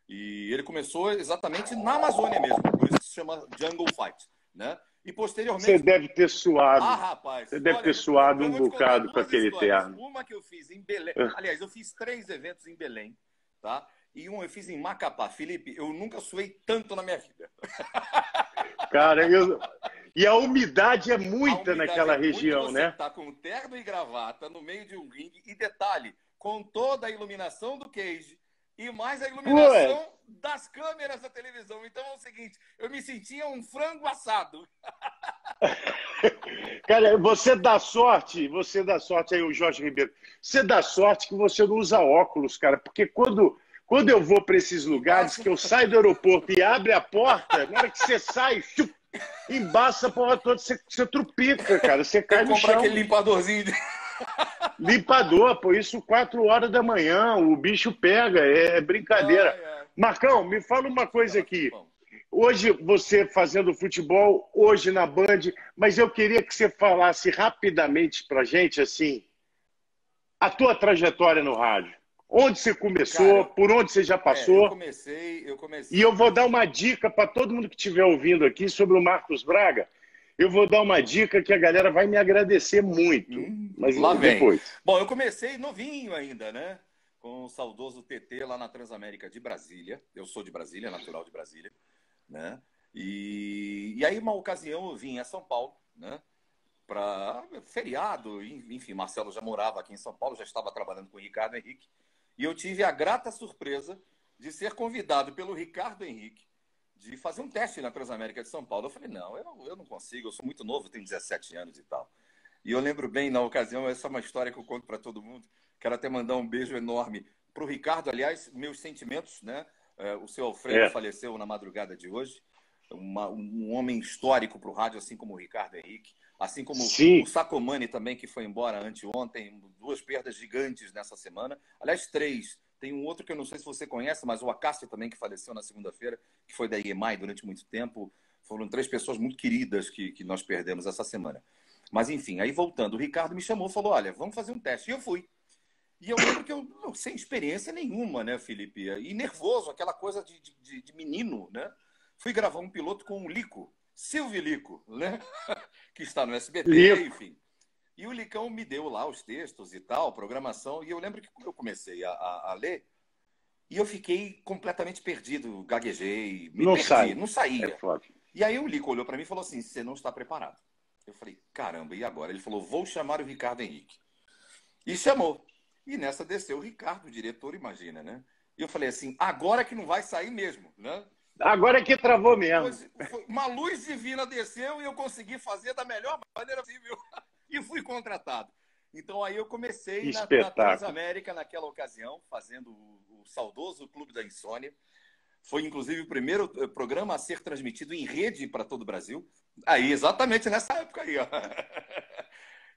E ele começou exatamente na Amazônia mesmo, por isso que se chama Jungle Fight, né? E posteriormente... Você deve ter suado. Rapaz. Você deve ter suado um bocado com aquele terno. Uma que eu fiz em Belém. Aliás, eu fiz 3 eventos em Belém, tá? E eu fiz em Macapá. Felipe, eu nunca suei tanto na minha vida. Cara, e a umidade é muita naquela região, né? Você tá com terno e gravata no meio de um ringue e detalhe, com toda a iluminação do cage e mais a iluminação das câmeras da televisão. Então é o seguinte, eu me sentia um frango assado. Cara, você dá sorte aí, o Jorge Ribeiro, você dá sorte que você não usa óculos, cara, porque quando eu vou para esses lugares, que eu saio do aeroporto e abre a porta, na hora que você sai, embaça a porra toda, você trupica, cara, você cai no chão. Comprar aquele limpadorzinho. Limpador, pô, isso 4 horas da manhã, o bicho pega, é brincadeira. Marcão, me fala uma coisa aqui. Hoje você fazendo futebol, hoje na Band, mas eu queria que você falasse rapidamente pra gente, assim, a tua trajetória no rádio. onde você começou, por onde você já passou. Eu comecei. E eu vou dar uma dica para todo mundo que estiver ouvindo aqui sobre o Marcos Braga. Eu vou dar uma dica que a galera vai me agradecer muito. Mas lá depois. Vem. Bom, eu comecei novinho ainda, né? Com o saudoso TT lá na Transamérica de Brasília. Eu sou de Brasília, natural de Brasília, né? E aí, uma ocasião, eu vim a São Paulo, né? Para feriado, enfim, Marcelo já morava aqui em São Paulo, já estava trabalhando com o Ricardo Henrique. E eu tive a grata surpresa de ser convidado pelo Ricardo Henrique de fazer um teste na Transamérica de São Paulo. Eu falei, não, eu não consigo, eu sou muito novo, tenho 17 anos e tal. E eu lembro bem, na ocasião, essa é uma história que eu conto para todo mundo. Quero até mandar um beijo enorme para o Ricardo. Aliás, meus sentimentos, né? O seu Alfredo faleceu na madrugada de hoje. Um homem histórico para o rádio, assim como o Ricardo Henrique. Assim como o Sacomani também, que foi embora anteontem. 2 perdas gigantes nessa semana. Aliás, 3. Tem um outro que eu não sei se você conhece, mas o Acácio também, que faleceu na segunda-feira, que foi da IEMAI durante muito tempo. Foram 3 pessoas muito queridas que nós perdemos essa semana. Mas, enfim, aí voltando, o Ricardo me chamou e falou, olha, vamos fazer um teste. E eu fui. E eu lembro que eu, sem experiência nenhuma, né, Felipe? E nervoso, aquela coisa de menino, né? Fui gravar um piloto com o Lico, Silvio Lico, né? Que está no SBT, enfim. E o Licão me deu lá os textos e tal, programação. E eu lembro que eu comecei a ler e eu fiquei completamente perdido, gaguejei, não saía. E aí o Lico olhou para mim e falou assim, você não está preparado. Eu falei, caramba, e agora? Ele falou, vou chamar o Ricardo Henrique. E chamou. E nessa desceu o Ricardo, o diretor, imagina, né? E eu falei assim, agora que não vai sair mesmo, né? Agora é que travou mesmo. Uma luz divina desceu e eu consegui fazer da melhor maneira possível. E fui contratado. Então aí eu comecei na Transamérica naquela ocasião, fazendo o saudoso Clube da Insônia. Foi, inclusive, o primeiro programa a ser transmitido em rede para todo o Brasil. Aí, exatamente nessa época aí, ó.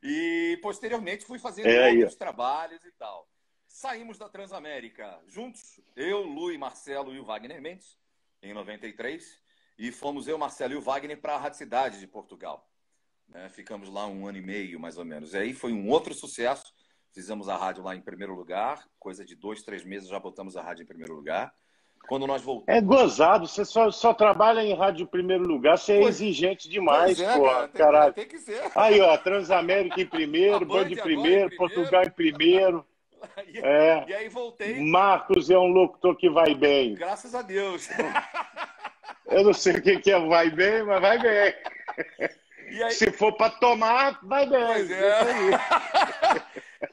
E, posteriormente, fui fazendo outros trabalhos e tal. Saímos da Transamérica juntos, eu, Lu e Marcelo e o Wagner Mendes, em 93. E fomos eu, Marcelo e o Wagner para a Rádio Cidade de Portugal. Né? Ficamos lá 1 ano e meio, mais ou menos. E aí foi um outro sucesso. Fizemos a rádio lá em primeiro lugar. Coisa de 2, 3 meses já botamos a rádio em primeiro lugar. Quando nós voltamos... É gozado, você só trabalha em rádio em primeiro lugar, você é exigente demais, pô. Caralho. Tem que ser. Aí, ó, Transamérica em primeiro, Band em primeiro, Portugal em primeiro. E aí voltei. Marcos é um locutor que vai bem. Graças a Deus. Eu não sei o que é vai bem, mas vai bem. Aí... Se for para tomar, vai bem. Pois é.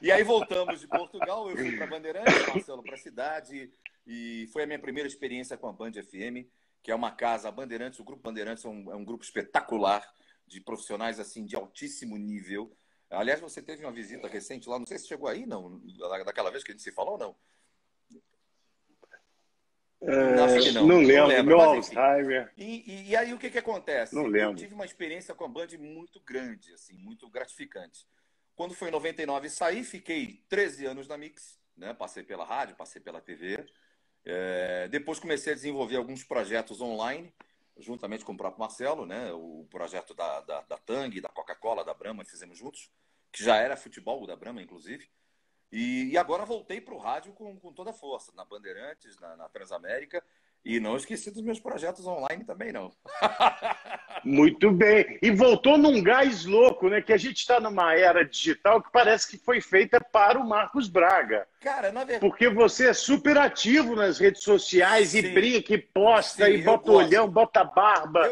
E aí voltamos de Portugal, eu fui para Bandeirantes, Marcelo para a cidade, e foi a minha primeira experiência com a Band FM, que é uma casa, a Bandeirantes, o Grupo Bandeirantes é um grupo espetacular, de profissionais assim de altíssimo nível. Aliás, você teve uma visita recente lá, não sei se chegou aí, não, daquela vez que a gente se falou, não? Acho que não lembro, meu Alzheimer. E aí o que acontece? Não lembro. Eu tive uma experiência com a Band muito grande, assim, muito gratificante. Quando foi em 99 saí, fiquei 13 anos na Mix, né? Passei pela rádio, passei pela TV. Depois comecei a desenvolver alguns projetos online, juntamente com o próprio Marcelo, né? O projeto da Tang, da Coca-Cola, da Brahma, fizemos juntos, que já era futebol da Brahma, inclusive. E agora voltei para o rádio com toda a força, na Bandeirantes, na Transamérica, e não esqueci dos meus projetos online também, não. Muito bem. E voltou num gás louco, né? Que a gente está numa era digital que parece que foi feita para o Marcos Braga. Cara, na verdade... Porque você é super ativo nas redes sociais, e brinca, e posta, e bota olhão, bota barba.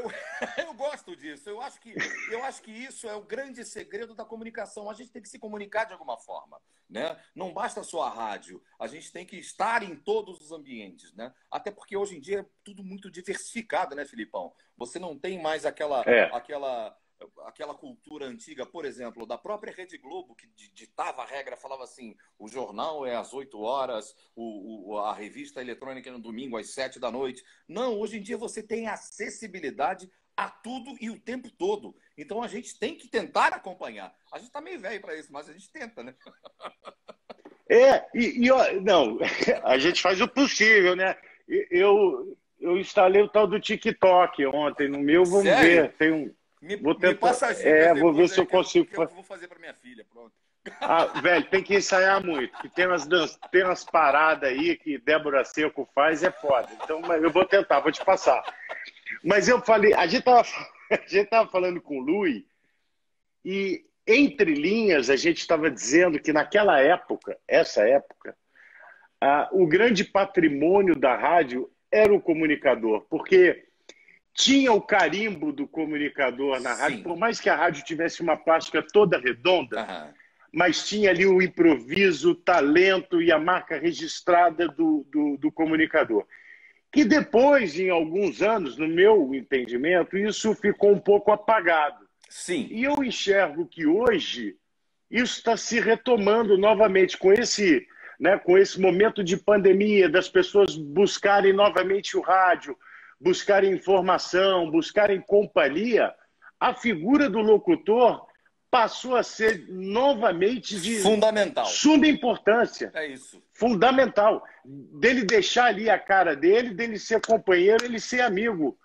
Eu gosto disso. Eu acho que isso é o grande segredo da comunicação. A gente tem que se comunicar de alguma forma, né? Não basta só a rádio. A gente tem que estar em todos os ambientes, né? Até porque hoje em dia é tudo muito diversificado, né, Filipão? Você não tem mais aquela cultura antiga, por exemplo, da própria Rede Globo, que ditava a regra, falava assim, o jornal é às 8 horas, a revista eletrônica é no domingo às 7 da noite. Não, hoje em dia você tem acessibilidade a tudo e o tempo todo. Então a gente tem que tentar acompanhar. A gente tá meio velho para isso, mas a gente tenta, né? Não, a gente faz o possível, né? Eu instalei o tal do TikTok ontem no meu, vamos ver. Tem um... Me passa a dica vou ver se eu consigo. Eu vou fazer para minha filha, pronto. Ah, velho, tem que ensaiar muito, que tem umas paradas aí que Débora Seco faz, é foda. Então, eu vou tentar, vou te passar. Mas eu falei, a gente tava falando com o Lui, e entre linhas a gente estava dizendo que naquela época, essa época, o grande patrimônio da rádio era o comunicador, porque tinha o carimbo do comunicador na rádio, por mais que a rádio tivesse uma plástica toda redonda, mas tinha ali o improviso, o talento e a marca registrada do comunicador. Que depois, em alguns anos, no meu entendimento, isso ficou um pouco apagado. Sim. E eu enxergo que hoje isso está se retomando novamente com esse momento de pandemia, das pessoas buscarem novamente o rádio, buscarem informação, buscarem companhia. A figura do locutor passou a ser novamente de fundamental, suma importância. É isso. Fundamental. Dele deixar ali a cara dele ser companheiro, ele ser amigo.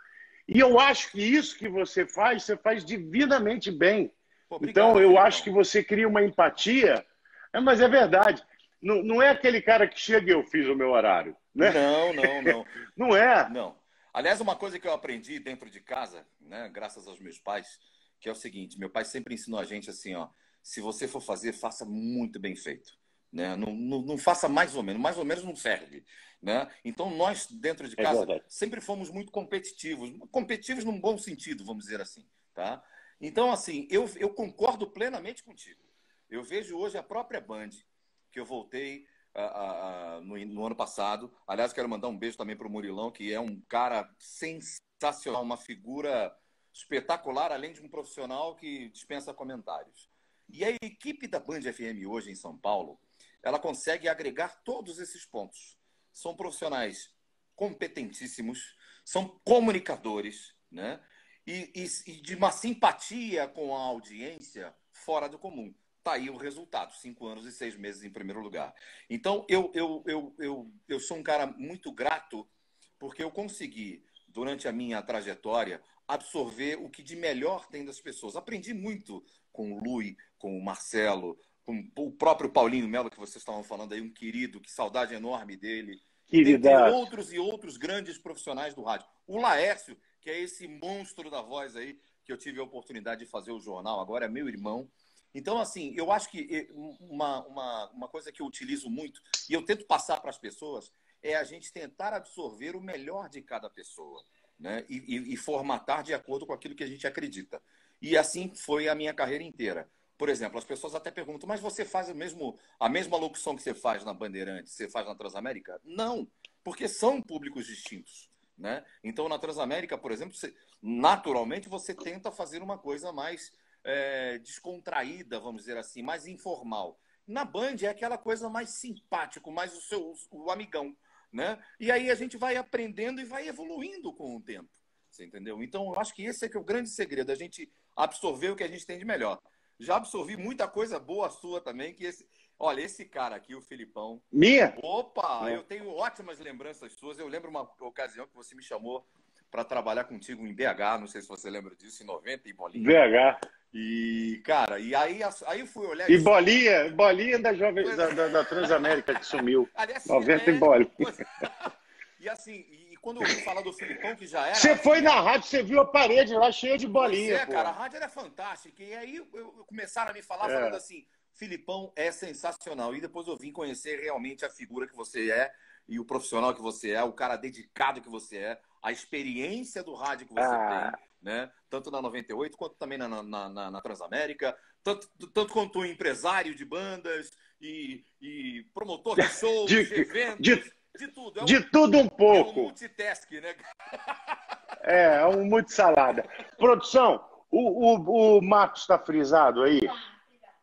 E eu acho que isso que você faz divinamente bem. Obrigado, então, eu acho que você cria uma empatia, mas é verdade. Não é aquele cara que chega e eu fiz o meu horário. Né? Não. Não é. Não. Aliás, uma coisa que eu aprendi dentro de casa, né, graças aos meus pais, que é o seguinte, meu pai sempre ensinou a gente assim, ó, se você for fazer, faça muito bem feito. Né? Não faça mais ou menos não serve. Né? Então, nós, dentro de casa, sempre fomos muito competitivos num bom sentido, vamos dizer assim. Tá? Então, assim, eu concordo plenamente contigo. Eu vejo hoje a própria Band, que eu voltei no ano passado. Aliás, quero mandar um beijo também para o Murilão, que é um cara sensacional, uma figura espetacular, além de um profissional que dispensa comentários. E a equipe da Band FM hoje em São Paulo, ela consegue agregar todos esses pontos. São profissionais competentíssimos, são comunicadores, né? E de uma simpatia com a audiência fora do comum. Está aí o resultado, 5 anos e 6 meses em primeiro lugar. Então, eu sou um cara muito grato porque eu consegui, durante a minha trajetória, absorver o que de melhor tem das pessoas. Aprendi muito com o Lui, com o Marcelo, com o próprio Paulinho Melo, que vocês estavam falando aí, um querido, que saudade enorme dele. Entre outros e outros grandes profissionais do rádio. O Laércio, que é esse monstro da voz aí, que eu tive a oportunidade de fazer o jornal, agora é meu irmão. Então, assim, eu acho que uma coisa que eu utilizo muito, e eu tento passar para as pessoas, é a gente tentar absorver o melhor de cada pessoa, né? E formatar de acordo com aquilo que a gente acredita. E assim foi a minha carreira inteira. Por exemplo, as pessoas até perguntam, mas você faz a mesma locução que você faz na Bandeirantes, você faz na Transamérica? Não, porque são públicos distintos. Né? Então, na Transamérica, por exemplo, naturalmente você tenta fazer uma coisa mais descontraída, vamos dizer assim, mais informal. Na Band é aquela coisa mais simpático, mais o amigão. Né? E aí a gente vai aprendendo e vai evoluindo com o tempo. Você entendeu? Então, eu acho que esse é que é o grande segredo, a gente absorver o que a gente tem de melhor. Já absorvi muita coisa boa sua também, que olha, esse cara aqui, o Filipão. Minha? Opa, eu tenho ótimas lembranças suas. Eu lembro uma ocasião que você me chamou para trabalhar contigo em BH, não sei se você lembra disso, em 90, em Bolinha. BH. E, cara, aí eu fui olhar... E Bolinha da Transamérica que sumiu. Aliás, 90 em Bolinha. E assim, quando eu ouvi falar do Filipão, que já era... Você foi na rádio, você viu a parede lá cheia de bolinha. Pois cara, a rádio era fantástica. E aí começaram a me falar, falando assim, Filipão é sensacional. E depois eu vim conhecer realmente a figura que você é, e o profissional que você é, o cara dedicado que você é, a experiência do rádio que você tem, né? Tanto na 98, quanto também na Transamérica, tanto quanto empresário de bandas e promotor de shows, de eventos. De tudo. De tudo um pouco. É um multitask, né? É um multisalada. Produção, o Marcos está frisado aí?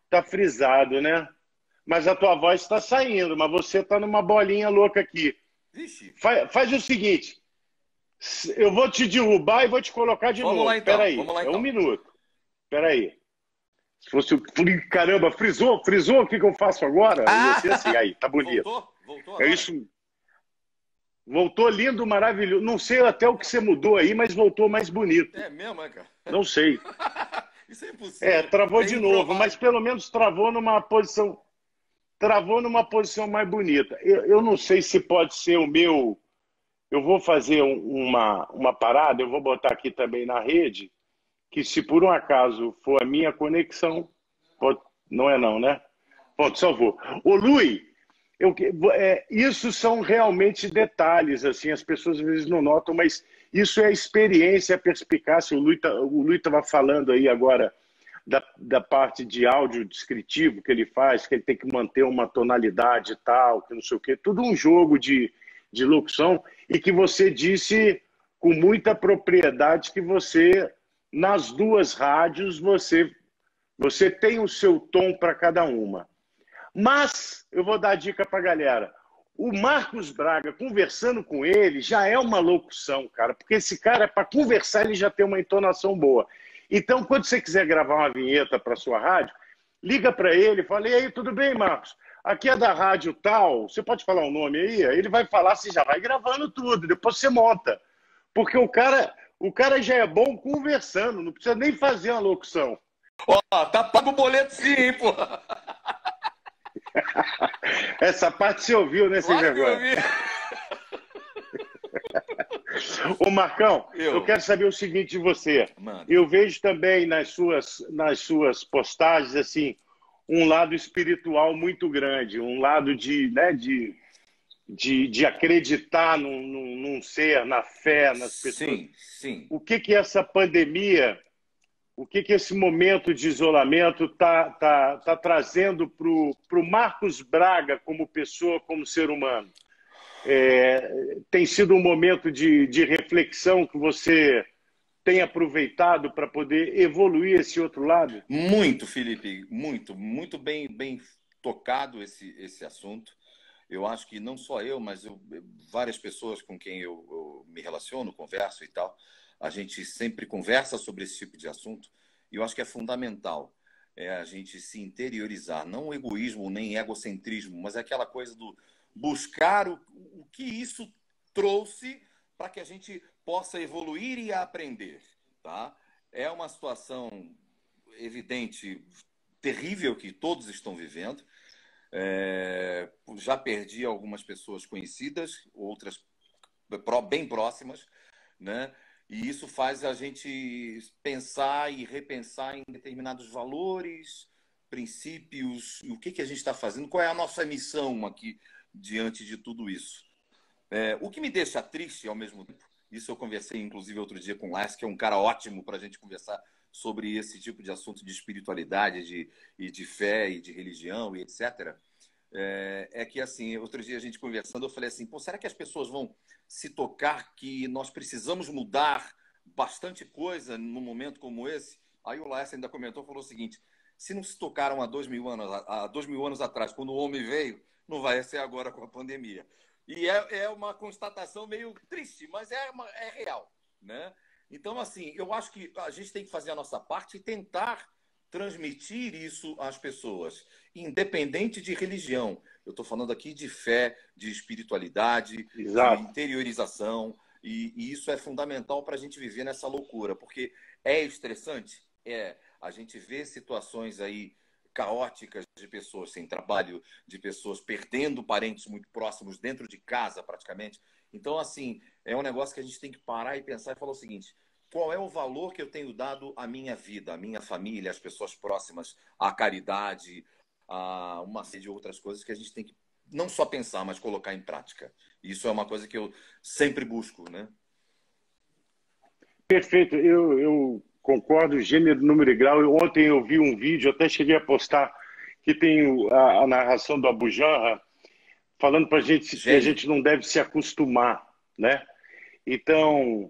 Está frisado, né? Mas a tua voz está saindo, mas você está numa bolinha louca aqui. Vixe. Faz o seguinte, eu vou te derrubar e vou te colocar de novo. Lá, então. Peraí, Vamos lá, então. É 1 minuto. Peraí. Se fosse caramba, frisou, o que eu faço agora? Ia ser assim, aí, tá bonito. Voltou agora? É isso. Voltou lindo, maravilhoso. Não sei até o que você mudou aí, mas voltou mais bonito. É mesmo, cara? Não sei. Isso é impossível. Travou de novo, mas pelo menos travou numa posição mais bonita. Eu não sei se pode ser o meu. Eu vou fazer uma parada, eu vou botar aqui também na rede, que se por um acaso for a minha conexão, não é não, né? Pronto, salvou. Ô, Luiz, isso são realmente detalhes, assim, as pessoas às vezes não notam, mas isso é a experiência, a perspicácia. O Luiz estava falando aí agora da parte de áudio descritivo que ele faz, que ele tem que manter uma tonalidade e tal, que não sei o quê. Tudo um jogo de locução, e que você disse com muita propriedade que você, nas duas rádios, você tem o seu tom para cada uma. Mas eu vou dar a dica para a galera. O Marcos Braga, conversando com ele, já é uma locução, cara, porque esse cara, para conversar, ele já tem uma entonação boa. Então, quando você quiser gravar uma vinheta para sua rádio, liga para ele e fala: e aí, tudo bem, Marcos? Aqui é da rádio tal, você pode falar o nome aí? Ele vai falar, você já vai gravando tudo, depois você monta. Porque o cara já é bom conversando, não precisa nem fazer uma locução. Tá pago o boleto sim, hein, pô? Essa parte você ouviu, né, sem vergonha? Ô, Marcão, eu quero saber o seguinte de você. Mano. Eu vejo também nas suas postagens, assim, um lado espiritual muito grande, um lado de acreditar num ser, na fé, nas pessoas. Sim, sim. O que essa pandemia, o que esse momento de isolamento tá trazendo para o Marcos Braga como pessoa, como ser humano? Tem sido um momento de reflexão que você tem aproveitado para poder evoluir esse outro lado? Muito, Felipe, muito bem tocado esse assunto. Eu acho que não só eu, mas várias pessoas com quem eu me relaciono, converso e tal, a gente sempre conversa sobre esse tipo de assunto, e eu acho que é fundamental a gente se interiorizar, não o egoísmo nem egocentrismo, mas aquela coisa do buscar o que isso trouxe para que a gente possa evoluir e aprender, tá? É uma situação evidente, terrível que todos estão vivendo. Já perdi algumas pessoas conhecidas, outras bem próximas, né? E isso faz a gente pensar e repensar em determinados valores, princípios, o que a gente está fazendo, qual é a nossa missão aqui diante de tudo isso. O que me deixa triste ao mesmo tempo, isso eu conversei inclusive outro dia com o Lars, que é um cara ótimo para a gente conversar sobre esse tipo de assunto de espiritualidade, de fé e de religião e etc. É que, assim, outro dia a gente conversando, eu falei assim, pô, será que as pessoas vão se tocar que nós precisamos mudar bastante coisa num momento como esse? Aí o Lars ainda comentou, falou o seguinte: se não se tocaram há 2000 anos atrás, quando o homem veio, não vai ser agora com a pandemia. E é uma constatação meio triste, mas é real, né? Então, assim, eu acho que a gente tem que fazer a nossa parte e tentar transmitir isso às pessoas, independente de religião. Eu estou falando aqui de fé, de espiritualidade, Exato. De interiorização, e isso é fundamental para a gente viver nessa loucura, porque é estressante, a gente vê situações aí caóticas de pessoas sem trabalho, de pessoas perdendo parentes muito próximos dentro de casa, praticamente. Então, assim, é um negócio que a gente tem que parar e pensar e falar o seguinte: qual é o valor que eu tenho dado à minha vida, à minha família, às pessoas próximas, à caridade, a uma série de outras coisas que a gente tem que não só pensar, mas colocar em prática. Isso é uma coisa que eu sempre busco, né? Perfeito. Eu concordo, gênero, número e grau. Ontem eu vi um vídeo, até cheguei a postar, que tem a narração do Abu Janra, falando para a gente que a gente não deve se acostumar, né? Então,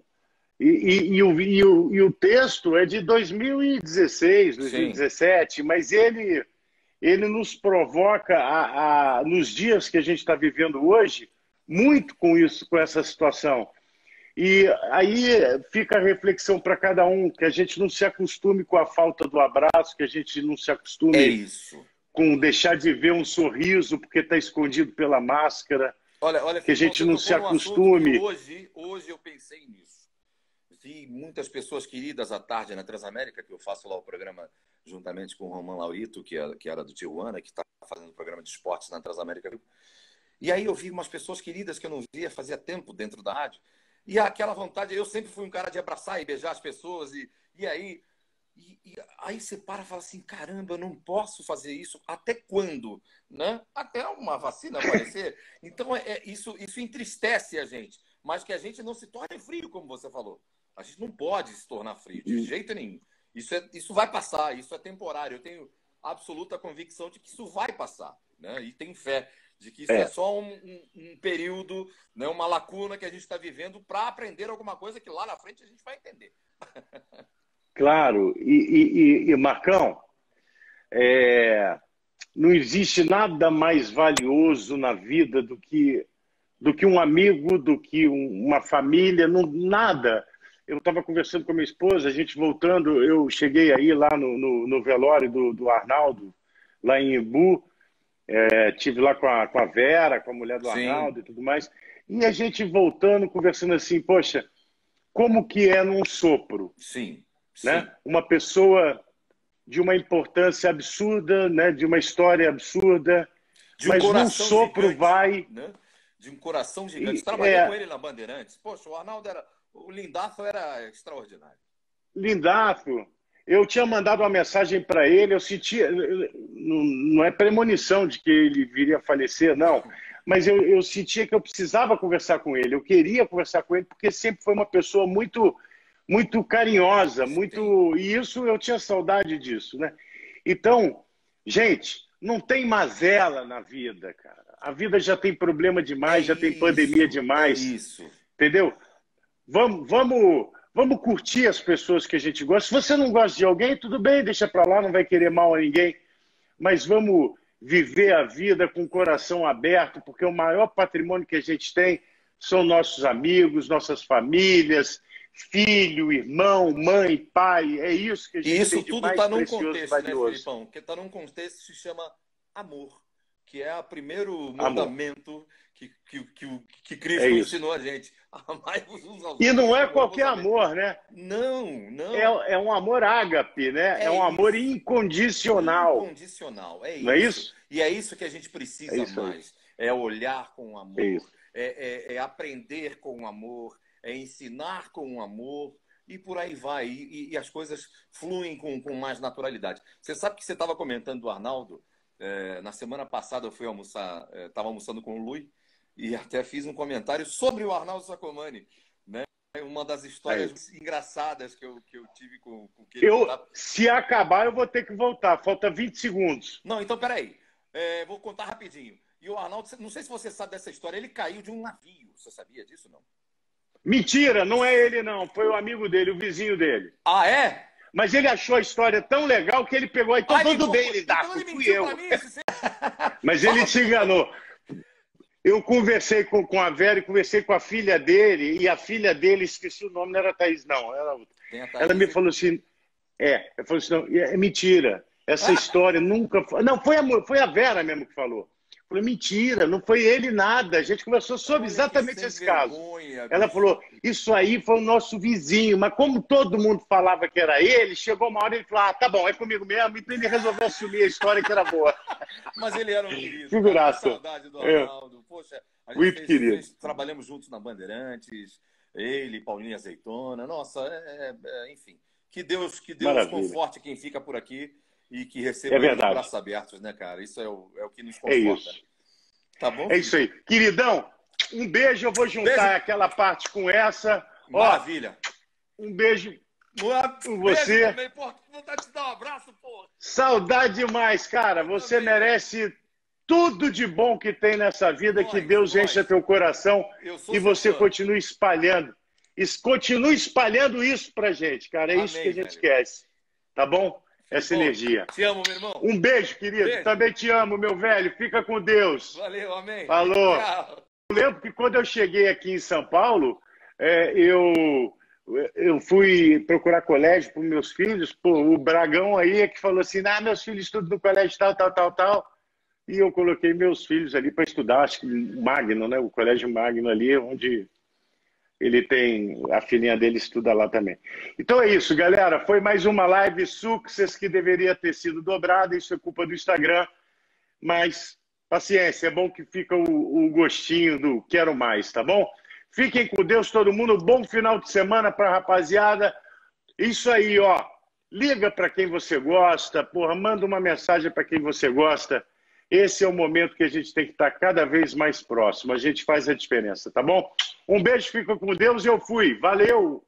e o texto é de 2016, 2017, sim, mas ele nos provoca, nos dias que a gente está vivendo hoje, muito com isso, com essa situação. E aí fica a reflexão para cada um, que a gente não se acostume com a falta do abraço, que a gente não se acostume com deixar de ver um sorriso porque está escondido pela máscara. Olha, que a gente não se acostume. Hoje eu pensei nisso. vi muitas pessoas queridas à tarde na Transamérica, que eu faço lá o programa juntamente com o Romão Laurito, que era do Tijuana, que está fazendo o programa de esportes na Transamérica. E aí eu vi umas pessoas queridas que eu não via fazia tempo dentro da rádio. E aquela vontade, eu sempre fui um cara de abraçar e beijar as pessoas, e aí você para e fala assim, caramba, eu não posso fazer isso. Até quando? Né? Até uma vacina aparecer. Então, isso entristece a gente. Mas que a gente não se torne frio, como você falou. A gente não pode se tornar frio, de jeito nenhum. Isso vai passar, isso é temporário. Eu tenho absoluta convicção de que isso vai passar. Né? E tenho fé de que isso é só um período, né? Uma lacuna que a gente está vivendo para aprender alguma coisa que lá na frente a gente vai entender. Claro. E Marcão, não existe nada mais valioso na vida do que um amigo, do que uma família, nada. Eu estava conversando com a minha esposa, a gente voltando, eu cheguei aí lá no velório do Arnaldo, lá em Embu, tive lá com a Vera, com a mulher do Arnaldo e tudo mais, e a gente voltando, conversando assim, poxa, como que é num sopro? Sim. Né? Uma pessoa de uma importância absurda, né? De uma história absurda, mas num sopro gigante, vai... Né? De um coração gigante. Trabalhei com ele na Bandeirantes. Poxa, o Arnaldo o Lindaço era extraordinário. Lindaço. Eu tinha mandado uma mensagem para ele, eu sentia... Não é premonição de que ele viria a falecer, não. Mas eu sentia que eu precisava conversar com ele. Eu queria conversar com ele, porque sempre foi uma pessoa muito carinhosa, e isso eu tinha saudade disso, né? Então, gente, não tem mazela na vida, cara. A vida já tem problema demais, já tem pandemia demais. Isso. Entendeu? Vamos curtir as pessoas que a gente gosta. Se você não gosta de alguém, tudo bem, deixa pra lá, não vai querer mal a ninguém. Mas vamos viver a vida com o coração aberto, porque o maior patrimônio que a gente tem são nossos amigos, nossas famílias, filho, irmão, mãe, pai, é isso que a gente isso tem de tudo mais está num precioso, contexto, valioso. Né, Filipão? Que está num contexto que se chama amor, que é o primeiro mandamento que Cristo ensinou a gente. Amai-vos uns aos outros. E não é qualquer amor, né? Não. É um amor ágape, né? É um amor incondicional. Incondicional, é isso. Não é isso? E é isso que a gente precisa mais. É olhar com amor, é aprender com amor, é ensinar com amor, e por aí vai. E as coisas fluem com mais naturalidade. Você sabe que você estava comentando do Arnaldo? Na semana passada eu fui almoçar, estava almoçando com o Lui, e até fiz um comentário sobre o Arnaldo Sacomani, né? Uma das histórias engraçadas que eu tive com ele. Se acabar, eu vou ter que voltar. Falta 20 segundos. Não, então peraí. Vou contar rapidinho. E o Arnaldo, não sei se você sabe dessa história, ele caiu de um navio. Você sabia disso, não? Mentira, não é ele, não. Foi o amigo dele, o vizinho dele. Ah, é? Mas ele achou a história tão legal que ele pegou. Então tudo bem, ele dá. Então ele fui eu. Pra mim, Mas ele te enganou. Eu conversei com a Vera e conversei com a filha dele, e a filha dele, esqueci o nome, não era Thaís, não. Era outra. Ela me falou assim, eu falei assim, não, é mentira. Essa história nunca foi. Não, foi a Vera mesmo que falou. Eu falei, mentira, não foi ele nada. A gente conversou sobre exatamente esse caso. Ela falou, isso aí foi o nosso vizinho, mas como todo mundo falava que era ele, chegou uma hora e ele falou, tá bom, é comigo mesmo, então ele resolveu assumir a história que era boa. Mas ele era um querido. Figuraça. Saudade do Arnaldo. Poxa, a gente muito querido. Trabalhamos juntos na Bandeirantes, ele, Paulinho Azeitona. Nossa, enfim. Que Deus conforte quem fica por aqui e que receba os braços abertos, né, cara? Isso é o que nos conforta. É isso. Tá bom? É isso aí. Queridão, um beijo. Eu vou juntar aquela parte com essa. Maravilha. Um beijo com você. Também, porra, que vontade de te dar um abraço, porra. Saudade demais, cara. Você merece tudo de bom que tem nessa vida, que Deus encha teu coração e você continue espalhando. Continue espalhando isso pra gente, cara. É isso que a gente quer. Tá bom? Essa energia. Te amo, meu irmão. Um beijo, querido. Beijo. Também te amo, meu velho. Fica com Deus. Valeu, amém. Falou. Tchau. Eu lembro que quando eu cheguei aqui em São Paulo, eu fui procurar colégio para os meus filhos. Pô, o Bragão aí é que falou assim, meus filhos estudam no colégio tal. E eu coloquei meus filhos ali para estudar, acho que Magno, né? O colégio Magno ali, onde Ele tem, a filhinha dele estuda lá também. Então é isso, galera. Foi mais uma live Success que deveria ter sido dobrada. Isso é culpa do Instagram. Mas paciência, é bom que fica o gostinho do quero mais, tá bom? Fiquem com Deus, todo mundo. Bom final de semana pra rapaziada. Isso aí, ó. Liga para quem você gosta, porra, manda uma mensagem para quem você gosta. Esse é o momento que a gente tem que estar cada vez mais próximo. A gente faz a diferença, tá bom? Um beijo, fica com Deus e eu fui. Valeu!